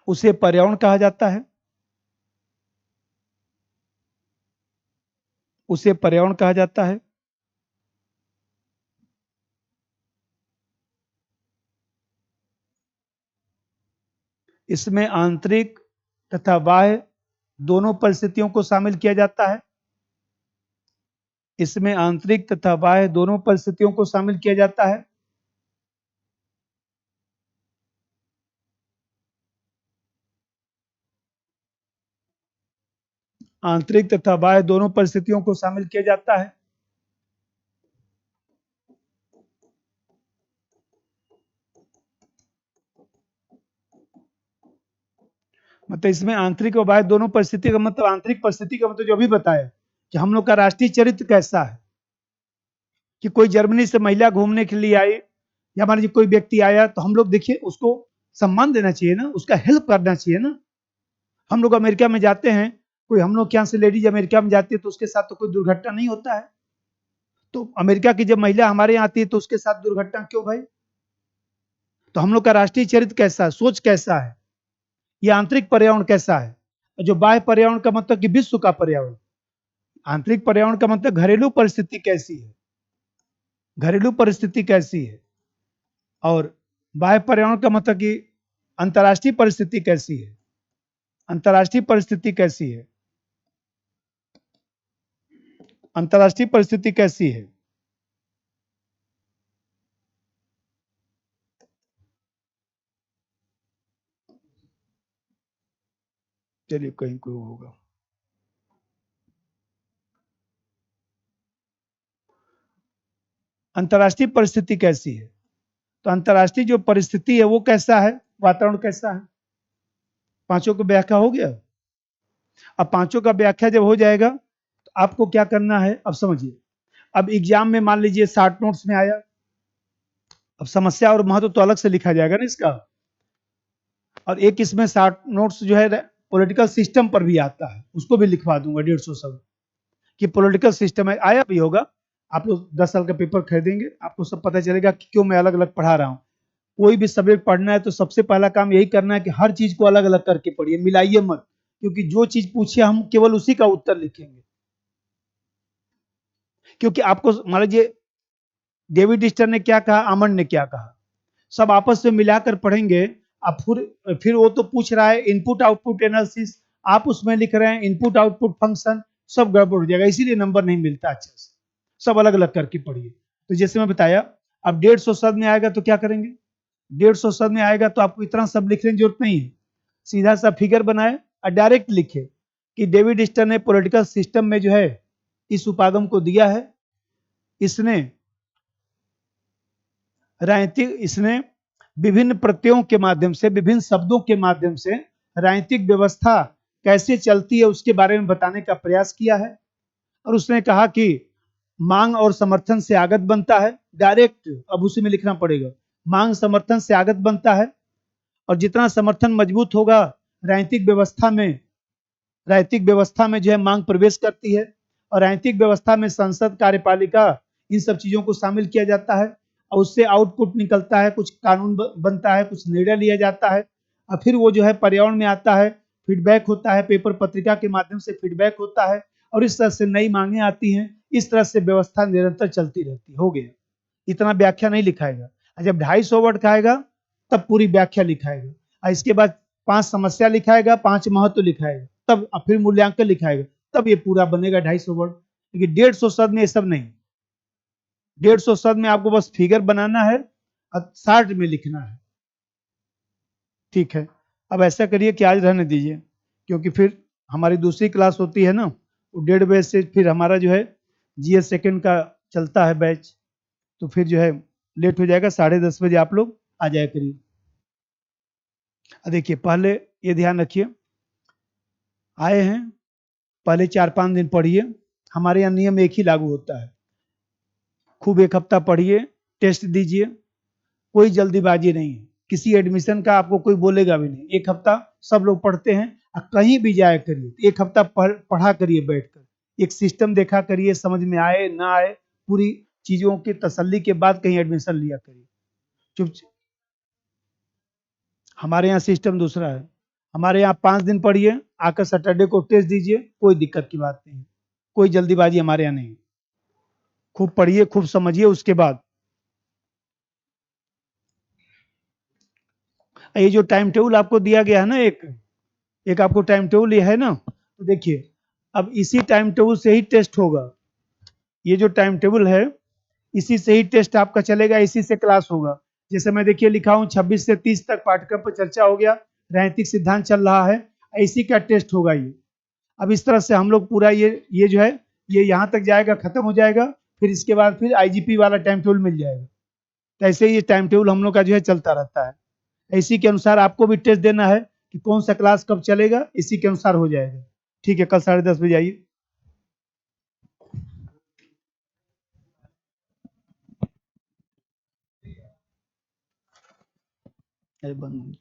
उसे पर्यावरण कहा जाता है, उसे पर्यावरण कहा जाता है। इसमें आंतरिक तथा बाह्य दोनों परिस्थितियों को शामिल किया जाता है। इसमें आंतरिक तथा बाह्य दोनों परिस्थितियों को शामिल किया जाता है। आंतरिक तथा बाह्य दोनों परिस्थितियों को शामिल किया जाता है। मतलब इसमें आंतरिक और बाह्य दोनों परिस्थिति का मतलब, आंतरिक परिस्थिति का मतलब जो अभी बताया कि हम लोग का राष्ट्रीय चरित्र कैसा है, कि कोई जर्मनी से महिला घूमने के लिए आई, या मान लीजिए कोई व्यक्ति आया, तो हम लोग देखिए उसको सम्मान देना चाहिए ना, उसका हेल्प करना चाहिए ना। हम लोग अमेरिका में जाते हैं, कोई हम लोग यहाँ से लेडीज अमेरिका में जाती है तो उसके साथ तो कोई दुर्घटना नहीं होता है, तो अमेरिका की जब महिला हमारे यहाँ आती है तो उसके साथ दुर्घटना क्यों भाई? तो हम लोग का राष्ट्रीय चरित्र कैसा है, सोच कैसा है, ये आंतरिक पर्यावरण कैसा है। जो बाह्य पर्यावरण का मतलब कि विश्व का पर्यावरण, आंतरिक पर्यावरण का मतलब घरेलू परिस्थिति कैसी है, घरेलू परिस्थिति कैसी है, और बाह्य पर्यावरण का मतलब कि अंतर्राष्ट्रीय परिस्थिति कैसी है, अंतर्राष्ट्रीय परिस्थिति कैसी है, अंतर्राष्ट्रीय परिस्थिति कैसी है। चलिए कहीं कोई होगा। अंतर्राष्ट्रीय परिस्थिति कैसी है, तो अंतर्राष्ट्रीय जो परिस्थिति है वो कैसा है, वातावरण कैसा है। पांचों को व्याख्या हो गया। अब पांचों का व्याख्या जब हो जाएगा तो आपको क्या करना है, अब समझिए। अब एग्जाम में मान लीजिए 60 नोट्स में आया, अब समस्या और महत्व तो अलग से लिखा जाएगा ना इसका, और एक इसमें 60 नोट्स जो है पॉलिटिकल सिस्टम पर भी आता है, उसको भी लिखवा दूंगा 150 शब्द कि पॉलिटिकल सिस्टम है, आया भी होगा। आप लोग 10 साल का पेपर खरीदेंगे, आपको सब पता चलेगा कि क्यों मैं अलग अलग पढ़ा रहा हूँ। कोई भी सब्जेक्ट पढ़ना है तो सबसे पहला काम यही करना है कि हर चीज को अलग अलग करके पढ़िए, मिलाइए मत, क्योंकि जो चीज पूछिए हम केवल उसी का उत्तर लिखेंगे। क्योंकि आपको मान लीजिए डेविड स्टर ने क्या कहा, आमंड ने क्या कहा, सब आपस में मिलाकर पढ़ेंगे। अब फिर वो तो पूछ रहा है इनपुट आउटपुट एनालिसिस, आप उसमें लिख रहे हैं इनपुट आउटपुट फंक्शन, सब गड़बड़ हो जाएगा, इसीलिए नंबर नहीं मिलता अच्छा से। सब अलग अलग करके पढ़िए। तो जैसे मैं बताया, अब 150 शब्द में आएगा तो क्या करेंगे, 150 शब्द में आएगा तो आपको इतना सब लिखने की जरूरत नहीं है, सीधा सा फिगर बनाए और डायरेक्ट लिखे कि डेविड स्टर ने पॉलिटिकल सिस्टम में जो है इस उपागम को दिया है, इसने राजनीतिक, इसने विभिन्न प्रत्ययों के माध्यम से, विभिन्न शब्दों के माध्यम से राजनीतिक व्यवस्था कैसे चलती है उसके बारे में बताने का प्रयास किया है। और उसने कहा कि मांग और समर्थन से आगत बनता है, डायरेक्ट अब उसी में लिखना पड़ेगा, मांग समर्थन से आगत बनता है, और जितना समर्थन मजबूत होगा राजनीतिक व्यवस्था में, राजनीतिक व्यवस्था में जो है मांग प्रवेश करती है, और राजनीतिक व्यवस्था में संसद, कार्यपालिका, इन सब चीजों को शामिल किया जाता है, और उससे आउटपुट निकलता है, कुछ कानून बनता है, कुछ निर्णय लिया जाता है, और फिर वो जो है पर्यावरण में आता है, फीडबैक होता है, पेपर पत्रिका के माध्यम से फीडबैक होता है, और इस तरह से नई मांगे आती हैं, इस तरह से व्यवस्था निरंतर चलती रहती है। हो गया, इतना व्याख्या नहीं लिखाएगा। जब 250 वर्ड का आएगा तब पूरी व्याख्या लिखाएगा, और इसके बाद 5 समस्या लिखाएगा, 5 महत्व लिखाएगा, तब फिर मूल्यांकन लिखाएगा, तब ये पूरा बनेगा 250 वर्ड। लेकिन 150 शब्द में ये सब नहीं, 150 शब्द में आपको बस फिगर बनाना है और 60 में लिखना है। ठीक है, अब ऐसा करिए कि आज रहने दीजिए, क्योंकि फिर हमारी दूसरी क्लास होती है ना, 1:30 बजे से फिर हमारा जो है जीएस सेकंड का चलता है बैच, तो फिर जो है लेट हो जाएगा। 10:30 बजे आप लोग आ जाया करिए। देखिए पहले ये ध्यान रखिए, आए हैं पहले 4-5 दिन पढ़िए, हमारे यहाँ नियम एक ही लागू होता है, खूब एक हफ्ता पढ़िए, टेस्ट दीजिए, कोई जल्दीबाजी नहीं है, किसी एडमिशन का आपको कोई बोलेगा भी नहीं। एक हफ्ता सब लोग पढ़ते हैं, और कहीं भी जाया करिए, एक हफ्ता पढ़ा करिए बैठकर, एक सिस्टम देखा करिए, समझ में आए ना आए, पूरी चीजों की तसल्ली के बाद कहीं एडमिशन लिया करिए। चुप, हमारे यहाँ सिस्टम दूसरा है। हमारे यहाँ 5 दिन पढ़िए, आकर सैटरडे को टेस्ट दीजिए, कोई दिक्कत की बात नहीं है, कोई जल्दीबाजी हमारे यहाँ नहीं है। खूब पढ़िए, खूब समझिए, उसके बाद ये जो टाइम टेबल आपको दिया गया है ना, एक एक आपको टाइम टेबल ये है ना, तो देखिए अब इसी टाइम टेबल से ही टेस्ट होगा। ये जो टाइम टेबल है, इसी से ही टेस्ट आपका चलेगा, इसी से क्लास होगा। जैसे मैं देखिए लिखा हूँ 26 से 30 तक पाठ्यक्रम पर चर्चा हो गया, राजनीतिक सिद्धांत चल रहा है, इसी का टेस्ट होगा ये। अब इस तरह से हम लोग पूरा ये जो है, ये यहाँ तक जाएगा, खत्म हो जाएगा, फिर इसके बाद फिर आईजीपी वाला टाइम टेबल मिल जाएगा। तो ऐसे ही ये टाइम टेबल हम लोग का जो है चलता रहता है। इसी के अनुसार आपको भी टेस्ट देना है कि कौन सा क्लास कब चलेगा, इसी के अनुसार हो जाएगा। ठीक है, कल 10:30 बजे आइए। अरे बंद